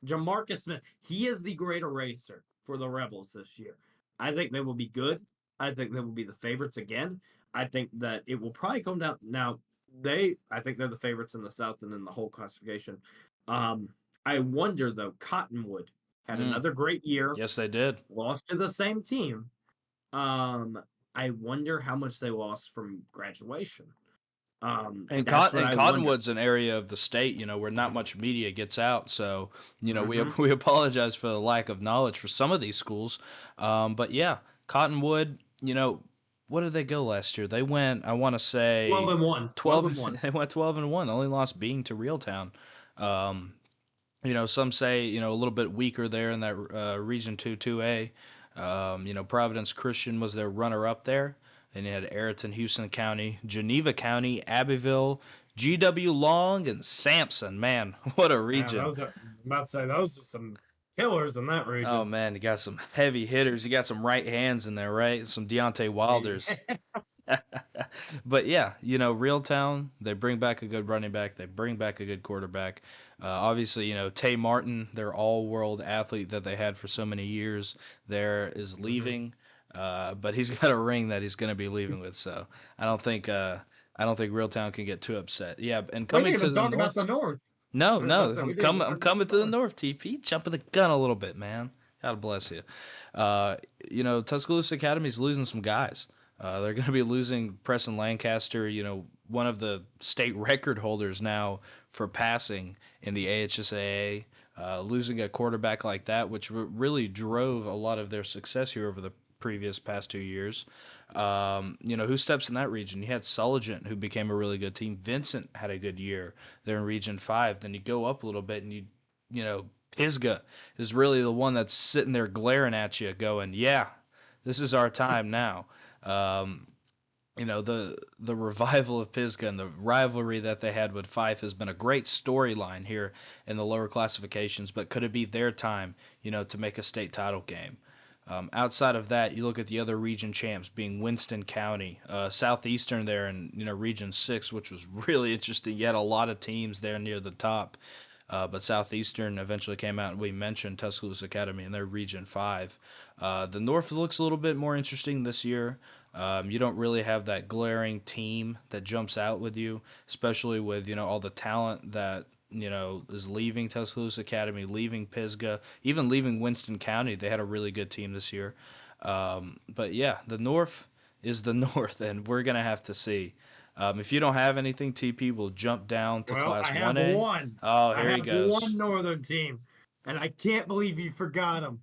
Jamarcus Smith. He is the great eraser for the Rebels this year. I think they will be good. I think they will be the favorites again. I think that it will probably come down now. I think they're the favorites in the South and in the whole classification. Um, I wonder though. Cottonwood had Mm, another great year. yes, they did. Lost to the same team. I wonder how much they lost from graduation. And That's what And I wonder. Cottonwood's an area of the state, where not much media gets out. So, we Mm-hmm. we apologize for the lack of knowledge for some of these schools. But yeah, Cottonwood, what did they go last year? They went, I want to 12 say, and 1. 12 12. and 1. They went 12-1. The only loss being to Reeltown. Um, some say, a little bit weaker there in that Region 2 2A. Providence Christian was their runner up there. And you had Ayrton, Houston County, Geneva County, Abbeville, GW Long, and Sampson. Man, what a Yeah, region. I'm about to say those are some killers in that Oh, region. man, you got some heavy hitters. You got some right hands in there, right? Some Deontay Wilders. Yeah. But yeah, Real they bring back a good running back. They bring back a good quarterback. Obviously, Tay Martin, their all-world athlete that they had for so many years, there is Mhm. leaving. But he's got a ring that he's going to be leaving with. So I don't think Realtown can get too upset. Yeah, and We coming didn't to even the talk about north. the North. No, I was about no, to say, I'm we didn't coming. even I'm talk about coming the to the North. north. TP, jumping the gun a little bit, man. God bless you. Uh, Tuscaloosa Academy's losing some guys. They're going to be losing Preston Lancaster. One of the state record holders now for passing in the AHSAA. Losing a quarterback like that, which really drove a lot of their success here over the previous past 2 years. Who steps in that region? You had Sulligent, who became a really good team. Vincent had a good year. They're in Region 5. Then you go up a little bit and Pisgah is really the one that's sitting there glaring at you going, yeah, this is our time now. Um, the revival of Pisgah and the rivalry that they had with Fife has been a great storyline here in the lower classifications, but could it be their time, to make a state title game? Outside of that, you look at the other region champs being Winston County, Southeastern there in Region 6, which was really interesting. You had a lot of teams there near the top. But Southeastern eventually came out, and we mentioned Tuscaloosa Academy in their Region 5. The North looks a little bit more interesting this year. You don't really have that glaring team that jumps out with you, especially with all the talent that is leaving Tuscaloosa Academy, leaving Pisgah, even leaving Winston County. They had a really good team this year. But yeah, the North is the North, and we're gonna have to see. If you don't have anything, TP will jump down to Well, Class I have 1A. one. Oh, I here he have goes. one Northern team, and I can't believe you forgot them.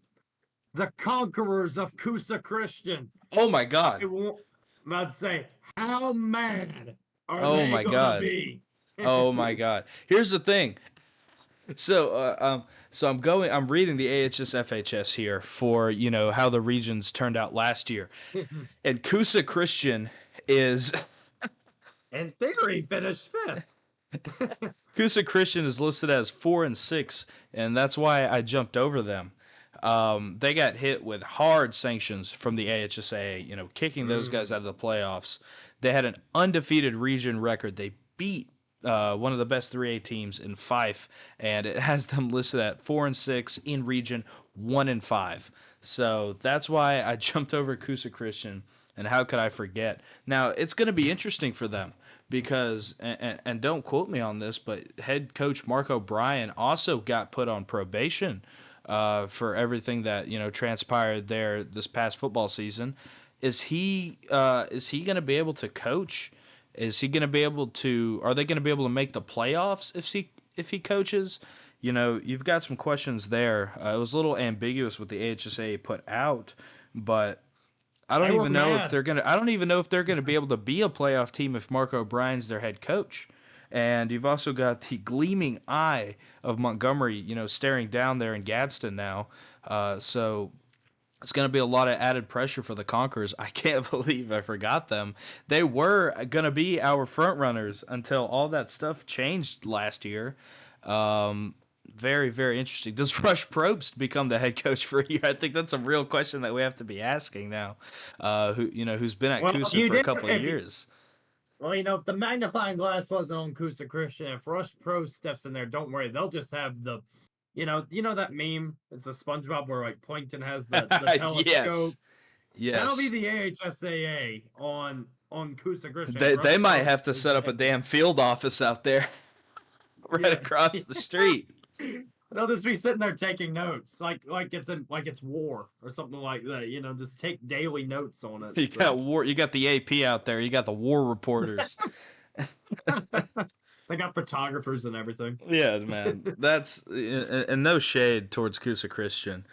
The Conquerors of Coosa Christian. Oh my I God. won't. I'm about to say, how mad are Oh they my gonna God. be? Oh my God. Here's the thing. So, I'm reading the AHS FHS here for how the regions turned out last year, and Coosa Christian is In theory, finished fifth. Coosa Christian is listed as 4-6, and that's why I jumped over them. They got hit with hard sanctions from the AHSA, kicking those guys Mm. out of the playoffs. They had an undefeated region record. They beat one of the best 3A teams in Fife, and it has them listed at 4-6 in region, 1-5. So that's why I jumped over Coosa Christian. And how could I forget? Now, it's going to be interesting for them because, and don't quote me on this, but head coach Mark O'Brien also got put on probation for everything that transpired there this past football season. Is he going to be able to coach? Is he going to be able to? Are they going to be able to make the playoffs if he coaches? You've got some questions there. It was a little ambiguous what the AHSA put out, but They were mad. I don't even know if they're gonna be able to be a playoff team if Mark O'Brien's their head coach. And you've also got the gleaming eye of Montgomery, staring down there in Gadsden now. So it's going to be a lot of added pressure for the Conquerors. I can't believe I forgot them. They were going to be our front runners until all that stuff changed last year. Um, Very, very interesting. Does Rush Probst become the head coach for a year? I think that's a real question that we have to be asking now. Who's been at Well, if Kusa you for a did, couple of if you, years? well, if the magnifying glass wasn't on Kusa Christian, if Rush Pro steps in there, don't worry, they'll just have the, that meme. It's a SpongeBob where like Plankton has the telescope. Yes, That'll be yes. the AHSAA on Kusa Christian. If They Rush might have Probst to is set the up a head damn field office out there, right yeah. across the street. They'll just be sitting there taking notes, like it's war or something like that. Just take daily notes on it. You So got war. You got the AP out there. You got the war reporters. they got photographers and everything. Yeah, man. That's and no shade towards Kusa Christian.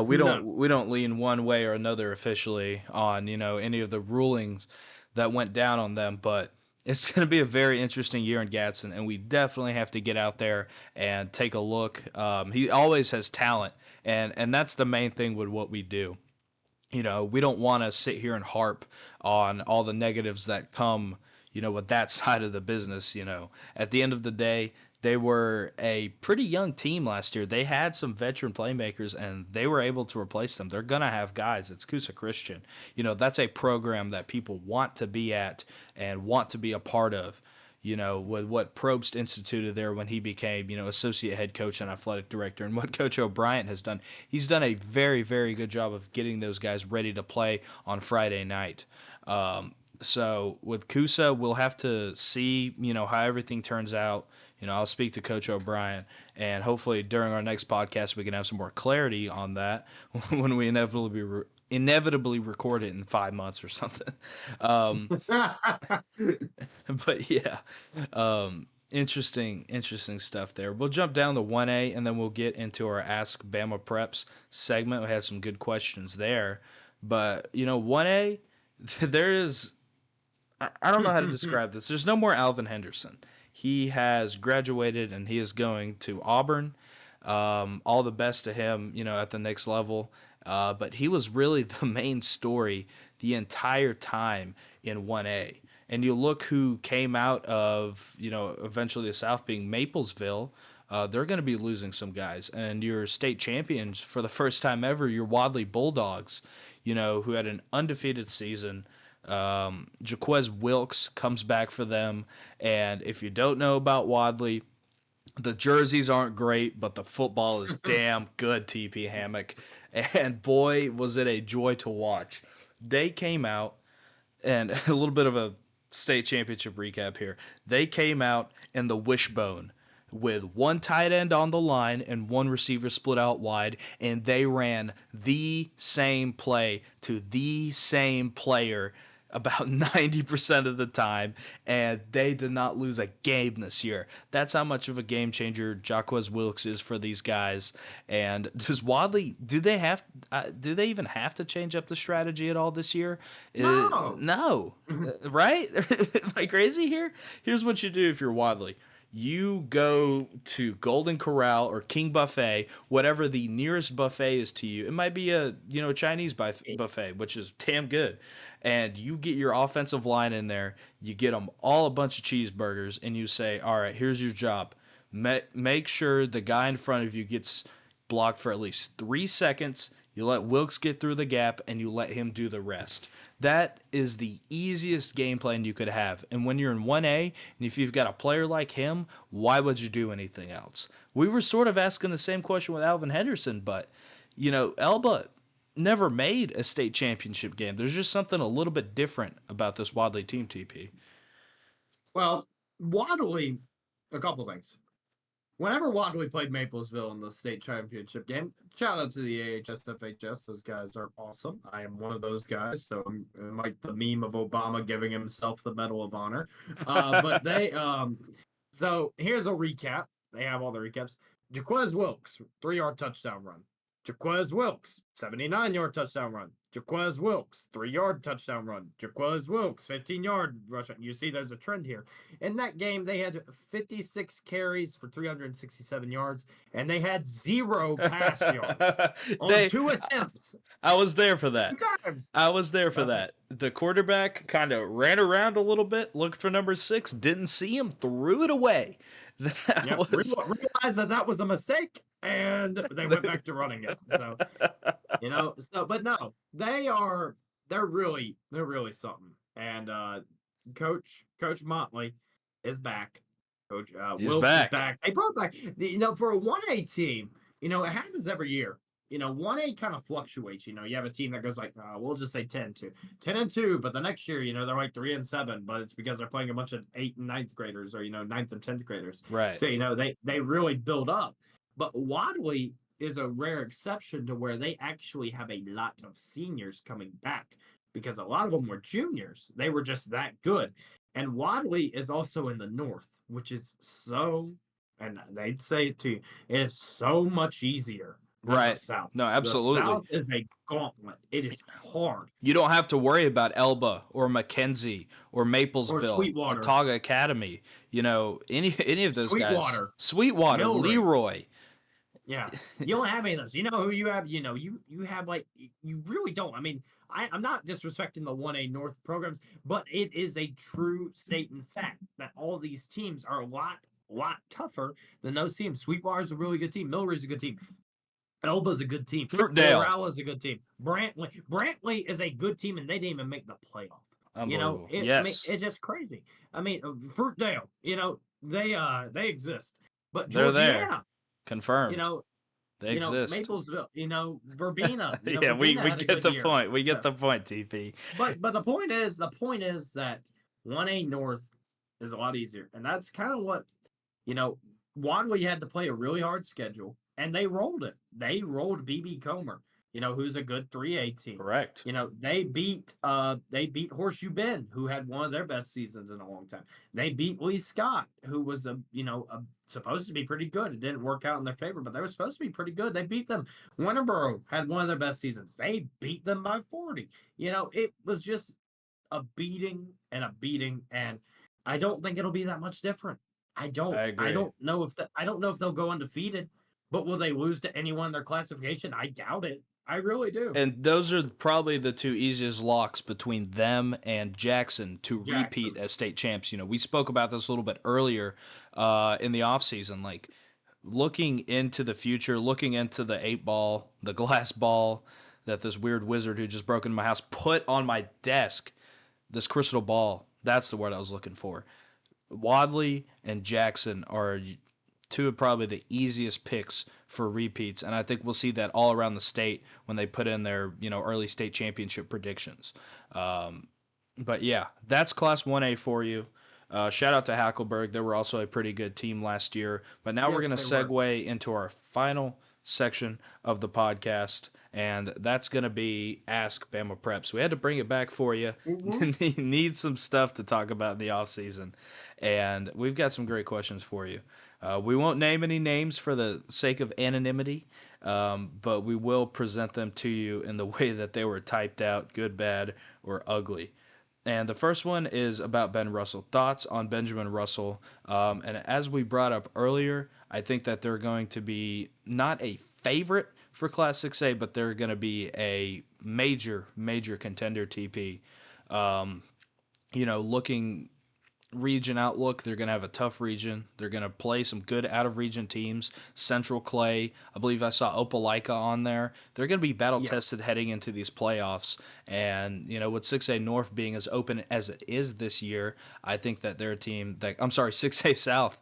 We don't No. we don't lean one way or another officially on any of the rulings that went down on them, but it's going to be a very interesting year in Gadsden, and we definitely have to get out there and take a look. He always has talent, and that's the main thing with what we do. We don't want to sit here and harp on all the negatives that come, with that side of the business. At the end of the day, they were a pretty young team last year. They had some veteran playmakers and they were able to replace them. They're going to have guys. It's Coosa Christian. That's a program that people want to be at and want to be a part of. With what Probst instituted there when he became, associate head coach and athletic director, and what Coach O'Brien has done. He's done a very, very good job of getting those guys ready to play on Friday night. So with Kusa, we'll have to see, how everything turns out. I'll speak to Coach O'Brien, and hopefully during our next podcast we can have some more clarity on that when we inevitably record it in 5 months or something. But yeah, interesting stuff there. We'll jump down to 1A and then we'll get into our Ask Bama Preps segment. We had some good questions there, but 1A, there is, I don't know how to describe this. There's no more Alvin Henderson. He has graduated and he is going to Auburn. All the best to him, at the next level. But he was really the main story the entire time in 1A. And you look who came out of, eventually the South being Maplesville. They're going to be losing some guys. And your state champions for the first time ever, your Wadley Bulldogs, who had an undefeated season. Jaquez Wilkes comes back for them. And if you don't know about Wadley, the jerseys aren't great, but the football is damn good, TP Hammock. And boy, was it a joy to watch. They came out, and a little bit of a state championship recap here. They came out in the wishbone with one tight end on the line and one receiver split out wide, and they ran the same play to the same player about 90% of the time, and they did not lose a game this year. That's how much of a game changer Jaquez Wilkes is for these guys. And does Wadley, do they even have to change up the strategy at all this year? No. No. Right? Am I crazy here? Here's what you do if you're Wadley. You go to Golden Corral or King Buffet, whatever the nearest buffet is to you. It might be a Chinese buffet, which is damn good. And you get your offensive line in there. You get them all a bunch of cheeseburgers, and you say, "All right, here's your job. Make sure the guy in front of you gets blocked for at least 3 seconds. You let Wilkes get through the gap, and you let him do the rest." That is the easiest game plan you could have. And when you're in 1A, and if you've got a player like him, why would you do anything else? We were sort of asking the same question with Alvin Henderson, but, Elba never made a state championship game. There's just something a little bit different about this Wadley team, TP. Well, Wadley, a couple things. Whenever Wadley played Maplesville in the state championship game, shout out to the AHSFHS. Those guys are awesome. I am one of those guys, so I'm like the meme of Obama giving himself the Medal of Honor. But they, so here's a recap. They have all the recaps. Jaquez Wilkes, 3-yard touchdown run. Jaquez Wilkes, 79-yard touchdown run. Jaquez Wilkes, 3-yard touchdown run. Jaquez Wilkes, 15-yard rush. You see, there's a trend here. In that game, they had 56 carries for 367 yards, and they had 0 pass yards on they 2 attempts. I was there for 2 that. times. I was there for That's that. The quarterback kind of ran around a little bit, looked for number 6, didn't see him, threw it away. That Yep. was Realized that was a mistake, and they went back to running it. So, but no, they're really something. And Coach Motley is back. Coach he's Wilkes is back. back. They brought back for a 1A team. It happens every year. 1A kind of fluctuates. You have a team that goes like, we'll just say 10-2, but the next year, they're like 3-7, but it's because they're playing a bunch of 8th and 9th graders, or 9th and 10th graders. Right. So they really build up. But Wadley is a rare exception to where they actually have a lot of seniors coming back, because a lot of them were juniors. They were just that good. And Wadley is also in the north, which is and they'd say it to you, it is so much easier than the Right. South. No, absolutely. The South is a gauntlet. It is hard. You don't have to worry about Elba or Mackenzie or Maplesville, Sweetwater. Watauga Academy. Any of those guys. Sweetwater, Millry. Leroy. Yeah, you don't have any of those. You know who you have? You have you really don't. I mean, I'm not disrespecting the 1A North programs, but it is a true statement fact that all these teams are a lot tougher than those teams. Sweetwater's a really good team. Millry's a good team. Elba's a good team. Fruitdale is a good team. Brantley is a good team, and they didn't even make the playoff. Unbelievable. Yes. I mean, it's just crazy. I mean, Fruitdale, they exist. But they're Georgiana, there. Confirmed. They exist. Maplesville, Verbena. Yeah, we get the point. We get the point, TP. But the point is that 1A North is a lot easier, and that's kind of what Wadley had to play a really hard schedule, and they rolled it. They rolled BB Comer, who's a good 3A team. Correct. They beat Horseshoe Bend, who had one of their best seasons in a long time. They beat Lee Scott, who was supposed to be pretty good. It didn't work out in their favor, but they were supposed to be pretty good. They beat them. Winterboro had one of their best seasons. They beat them by 40. It was just a beating, and I don't think it'll be that much different. I agree. I don't know if they'll go undefeated, but will they lose to anyone in their classification? I doubt it. I really do. And those are probably the two easiest locks between them and Jackson to repeat as state champs. We spoke about this a little bit earlier in the offseason. Like, looking into the future, looking into the 8-ball, the glass ball that this weird wizard who just broke into my house put on my desk, this crystal ball. That's the word I was looking for. Wadley and Jackson are two of probably the easiest picks for repeats, and I think we'll see that all around the state when they put in their early state championship predictions. But yeah, that's Class 1A for you. Shout out to Hackleburg. They were also a pretty good team last year. But now we're going to segue into our final section of the podcast, and that's going to be Ask BamaPreps. We had to bring it back for you. Mm-hmm. Need some stuff to talk about in the off season, and we've got some great questions for you. We won't name any names for the sake of anonymity, but we will present them to you in the way that they were typed out, good, bad, or ugly. And the first one is about Ben Russell. Thoughts on Benjamin Russell? And as we brought up earlier, I think that they're going to be not a favorite for Class 6A, but they're going to be a major contender, TP. Looking region outlook, they're going to have a tough region. They're going to play some good out-of-region teams. Central Clay, I believe I saw Opelika on there. They're going to be battle-tested heading into these playoffs. And, with 6A North being as open as it is this year, I think that they're a team that, 6A South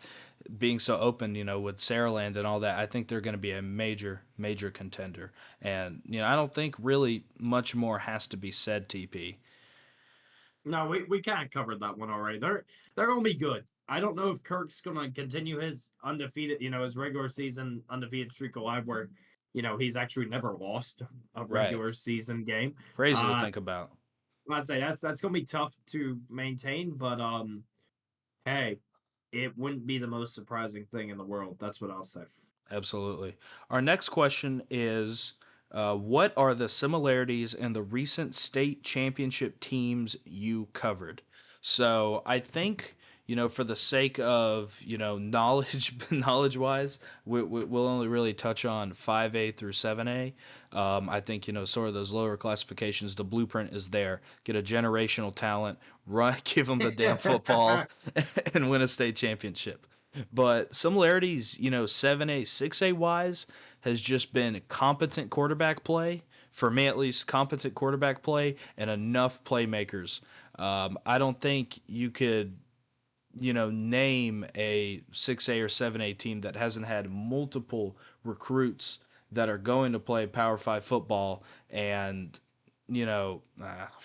being so open, with Saraland and all that, I think they're going to be a major contender. And, I don't think really much more has to be said, TP. No, we kind of covered that one already. They're gonna be good. I don't know if Kirk's gonna continue his undefeated, his regular season undefeated streak alive, where he's actually never lost a regular season game. Crazy to think about. I'd say that's gonna be tough to maintain, but hey, it wouldn't be the most surprising thing in the world. That's what I'll say. Absolutely. Our next question is what are the similarities in the recent state championship teams you covered? So I think, for the sake of, knowledge, knowledge wise, we'll only really touch on 5A through 7A. I think, sort of those lower classifications, the blueprint is there. Get a generational talent, run, give them the damn football, and win a state championship. But similarities, 7A, 6A wise, has just been competent quarterback play, for me at least, competent quarterback play and enough playmakers. I don't think you could, name a 6A or 7A team that hasn't had multiple recruits that are going to play Power 5 football and I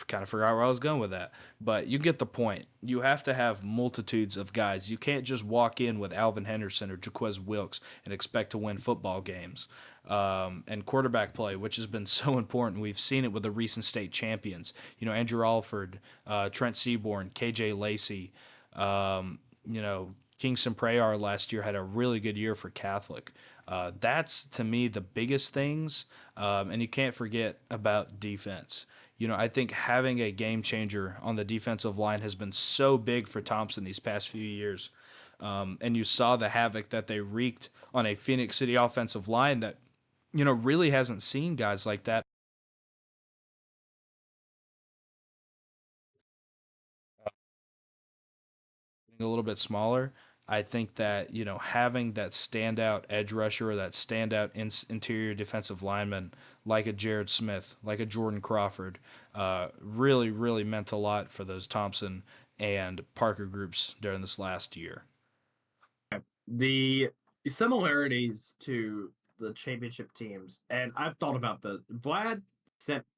kind of forgot where I was going with that, but you get the point. You have to have multitudes of guys. You can't just walk in with Alvin Henderson or Jaquez Wilkes and expect to win football games. And quarterback play, which has been so important. We've seen it with the recent state champions. Andrew Alford, Trent Seaborn, KJ Lacey, Kingston Prayar last year had a really good year for Catholic. That's to me the biggest things, and you can't forget about defense. I think having a game changer on the defensive line has been so big for Thompson these past few years. And you saw the havoc that they wreaked on a Phoenix City offensive line that, really hasn't seen guys like that a little bit smaller. I think that, having that standout edge rusher or that standout interior defensive lineman like a Jared Smith, like a Jordan Crawford, really, really meant a lot for those Thompson and Parker groups during this last year. The similarities to the championship teams, and I've thought about the Vlad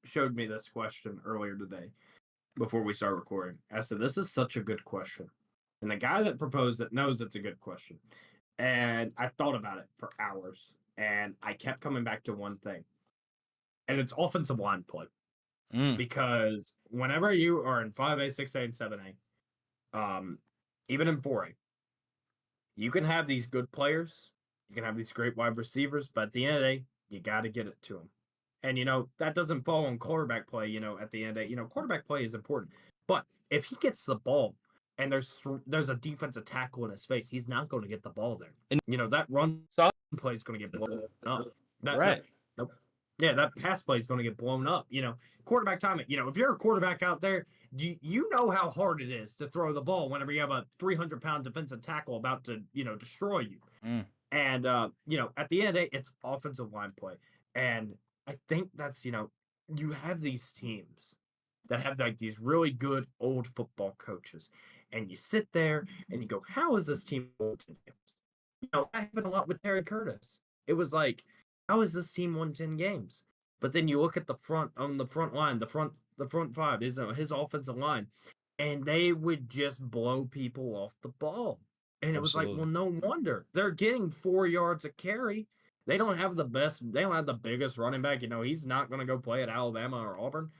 showed me this question earlier today before we start recording. I said, "This is such a good question," and the guy that proposed it knows it's a good question. And I thought about it for hours, and I kept coming back to one thing, and it's offensive line play. Mm, Because whenever you are in 5A, 6A, and 7A, even in 4A, you can have these good players, you can have these great wide receivers, but at the end of the day, you got to get it to them. And, that doesn't fall on quarterback play, at the end of the day. Quarterback play is important. But if he gets the ball and there's a defensive tackle in his face, he's not going to get the ball there. and That run so, play is going to get blown up. That right. nope. Yeah, that pass play is going to get blown up. Quarterback timing. If you're a quarterback out there, you know how hard it is to throw the ball whenever you have a 300-pound defensive tackle about to destroy you. Mm, And at the end of the day, it's offensive line play. And I think that's you have these teams that have like these really good old football coaches, and you sit there and you go, how is this team won 10 games? That happened a lot with Terry Curtis. It was like, how is this team won 10 games? But then you look at the front line, the front five, his offensive line, and they would just blow people off the ball. And it was like, well, absolutely. no wonder. They're getting 4 yards a carry. They don't have the biggest running back. He's not going to go play at Alabama or Auburn,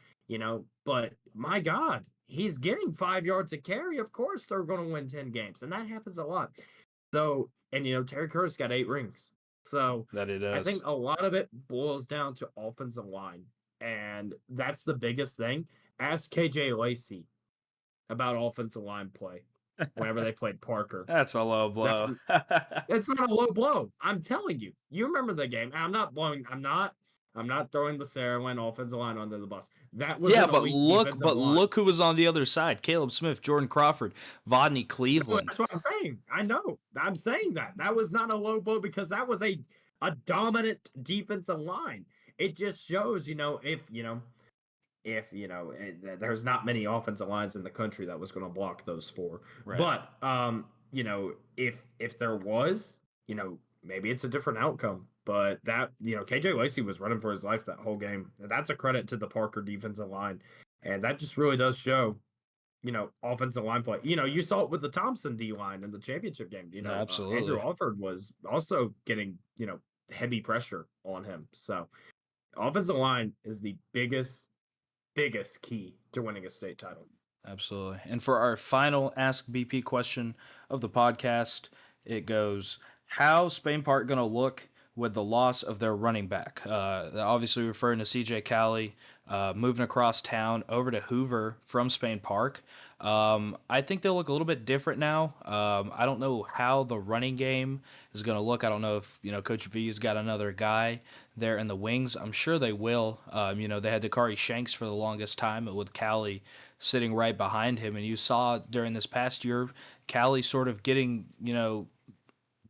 but my God, he's getting 5 yards a carry. Of course, they're going to win 10 games. And that happens a lot. So, and Terry Curtis got 8 rings. So That it I does. think a lot of it boils down to offensive line. And that's the biggest thing. Ask KJ Lacey about offensive line play whenever they played Parker. That's a low That blow. it's not a low blow. I'm telling you. You remember the game. I'm not throwing the Saraland offensive line under the bus. That was Yeah, an but elite look, defensive but line. look who was on the other side: Caleb Smith, Jordan Crawford, Vodney No, Cleveland. that's what I'm saying. I know. I'm saying that. That was not a low blow because that was a dominant defensive line. It just shows, if there's not many offensive lines in the country that was going to block those four. Right. But if there was, maybe it's a different outcome. But that KJ Lacey was running for his life that whole game. And that's a credit to the Parker defensive line, and that just really does show offensive line play. You saw it with the Thompson D line in the championship game. Andrew Absolutely. Alford was also getting heavy pressure on him. So offensive line is the biggest key to winning a state title. Absolutely. And for our final Ask BP question of the podcast, it goes: How Spain Park going to look with the loss of their running back. Obviously, referring to CJ Cali moving across town over to Hoover from Spain Park. I think they'll look a little bit different now. I don't know how the running game is going to look. I don't know if Coach V's got another guy there in the wings. I'm sure they will. They had Dakari Shanks for the longest time with Cali sitting right behind him, and you saw during this past year, Cali sort of getting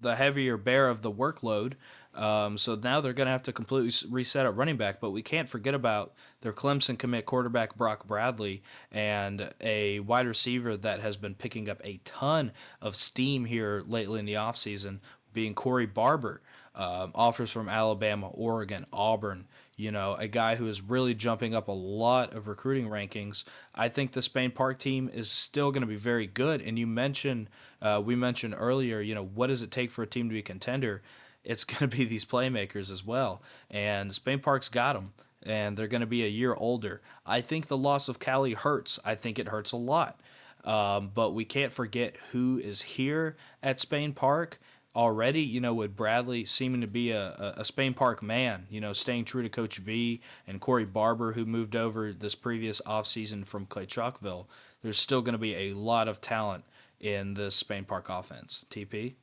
the heavier bear of the workload. So now they're going to have to completely reset at running back. But we can't forget about their Clemson commit quarterback Brock Bradley and a wide receiver that has been picking up a ton of steam here lately in the offseason, being Corey Barber. Offers from Alabama, Oregon, Auburn. A guy who is really jumping up a lot of recruiting rankings. I think the Spain Park team is still going to be very good. And we mentioned earlier, what does it take for a team to be a contender? It's going to be these playmakers as well. And Spain Park's got them, and they're going to be a year older. I think the loss of Cali hurts. I think it hurts a lot. But we can't forget who is here at Spain Park already, with Bradley seeming to be a Spain Park man, staying true to Coach V and Corey Barber, who moved over this previous offseason from Clay Chalkville. There's still going to be a lot of talent in this Spain Park offense. TP?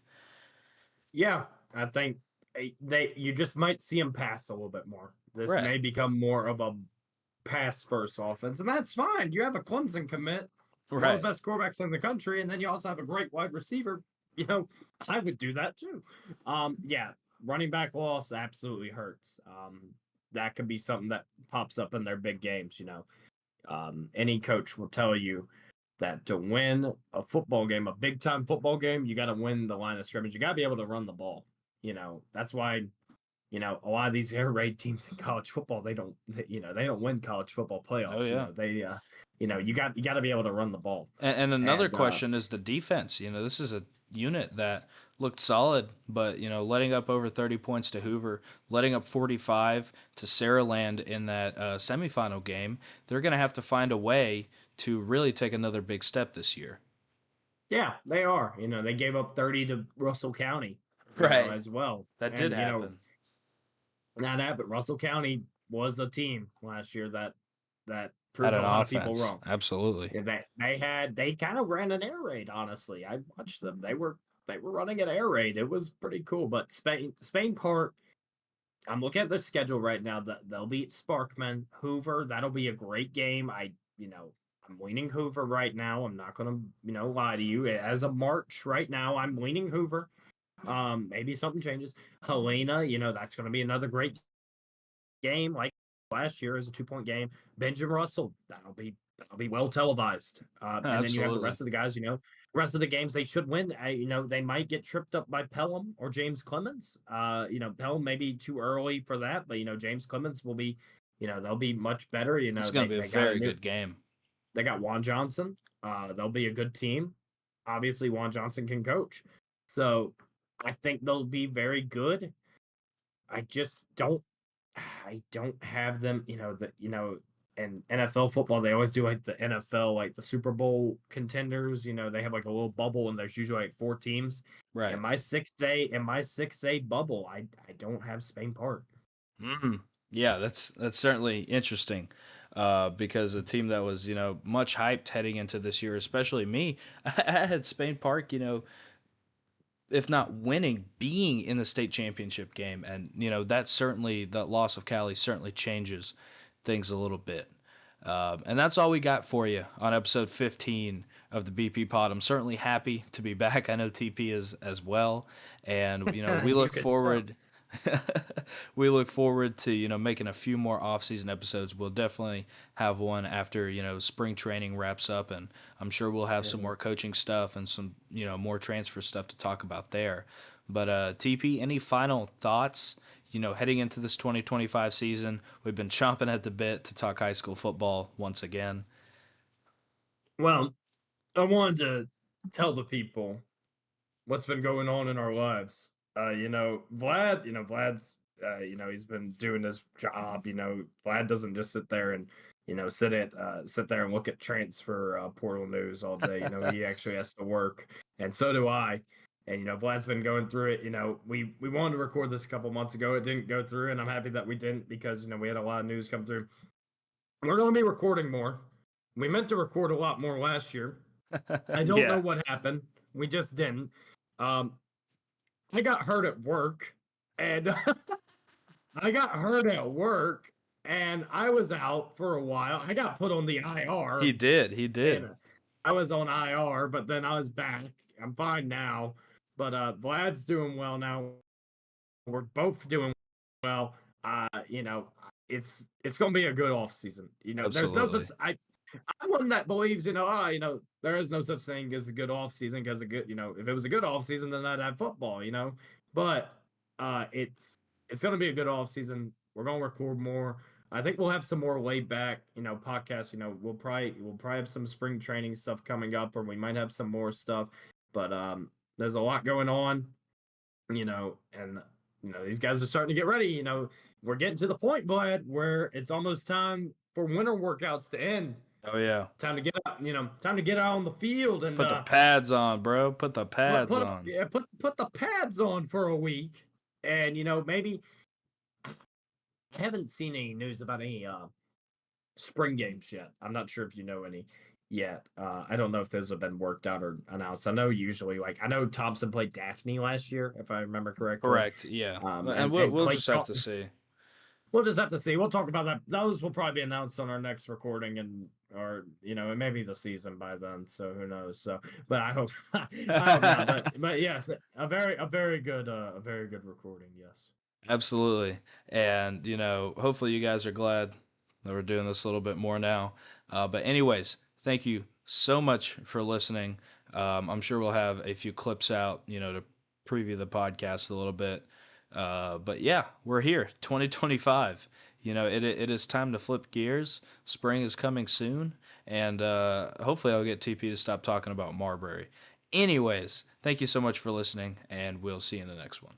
Yeah, I think they you just might see them pass a little bit more. This Right. may become more of a pass first offense, and that's fine. You have a Clemson commit, one of Right. the best quarterbacks in the country, and then you also have a great wide receiver. You know, I would do that too. Yeah, running back loss absolutely hurts. That could be something that pops up in their big games. Any coach will tell you that to win a football game, a big time football game, you got to win the line of scrimmage. You got to be able to run the ball. That's why a lot of these air raid teams in college football, they don't win college football Oh, playoffs. yeah. You got to be able to run the ball. And another And question is the defense. This is a unit that looked solid, but letting up over 30 points to Hoover, letting up 45 to Saraland in that semifinal game, they're going to have to find a way to really take another big step this year. yeah, they are. They gave up 30 to Russell County, Right. as well. That did And happen. not that, but Russell County was a team last year that Had proved a an lot of people offense. wrong. Absolutely. Yeah, they kind of ran an air raid. Honestly, I watched them. They were running an air raid. It was pretty cool. But Spain Park, I'm looking at their schedule right now. That they'll beat Sparkman, Hoover. That'll be a great game. I'm leaning Hoover right now. I'm not gonna lie to you. As of March right now, I'm leaning Hoover. Maybe something changes. Helena, that's gonna be another great game like last year as a 2-point game. Benjamin Russell, that'll be well televised. And then you have the Absolutely. rest of the guys. Rest of the games they should win. They might get tripped up by Pelham or James Clemens. Pelham may be too early for that, but James Clemens will be. They'll be much better. It's going to They be a they got a very new. good game. They got Juan Johnson. They'll be a good team. Obviously, Juan Johnson can coach, so I think they'll be very good. I just don't have them, and NFL football, they always do like the NFL, like the Super Bowl contenders, they have like a little bubble and there's usually like 4 teams. In Right. my 6A bubble, I don't have Spain Park. Mm. Yeah, that's certainly interesting, because a team that was much hyped heading into this year, especially me, I had Spain Park, if not winning, being in the state championship game, and that loss of Cali certainly changes things a little bit. And that's all we got for you on episode 15 of the BP Pod. I'm certainly happy to be back. I know TP is as well, and we You look could tell. forward. We look forward to making a few more off-season episodes. We'll definitely have one after spring training wraps up, and I'm sure we'll have some Mhm. more coaching stuff and some more transfer stuff to talk about there. But TP, any final thoughts? Heading into this 2025 season, we've been chomping at the bit to talk high school football once again. Well, I wanted to tell the people what's been going on in our lives. Vlad's, he's been doing his job. Vlad doesn't just sit there and, sit there and look at transfer portal news all day. He actually has to work, and so do I. And Vlad's been going through it. We wanted to record this a couple months ago. It didn't go through, and I'm happy that we didn't because we had a lot of news come through. We're going to be recording more. We meant to record a lot more last year. I don't know Yeah, what happened. We just didn't. Um, I got hurt at work, and I got hurt at work, and I was out for a while. I got put on the he IR, did. He and did. I was on IR, but then I was back. I'm fine now. But Vlad's doing well now. We're both doing well. It's gonna be a good off season. There's no such Absolutely. I'm one that believes, there is no such thing as a good off season because a good, if it was a good off season, then I'd have football. But it's gonna be a good off season. We're gonna record more. I think we'll have some more laid back, podcasts. We'll probably have some spring training stuff coming up, or we might have some more stuff. But there's a lot going on, and these guys are starting to get ready. We're getting to the point, Vlad, where it's almost time for winter workouts to end. Oh yeah. Time to get out on the field and Put the pads on, bro. Put the put pads put on. yeah, put the pads on for a week. And maybe I haven't seen any news about any spring games yet. I'm not sure if you know any yet. I don't know if those have been worked out or announced. I know usually, like I know Thompson played Daphne last year, if I remember correctly. Correct. Yeah. And And we'll Clay just have to see. we'll just have to see. We'll talk about that. Those will probably be announced on our next recording, or it may be the season by then. So who knows? So, but I hope I hope not. But yes, a very good recording. Yes. Absolutely. And, hopefully you guys are glad that we're doing this a little bit more now. But, anyways, thank you so much for listening. I'm sure we'll have a few clips out, to preview the podcast a little bit. But yeah, we're here, 2025. It is time to flip gears. Spring is coming soon. And hopefully I'll get TP to stop talking about Marbury. Anyways, thank you so much for listening, and we'll see you in the next one.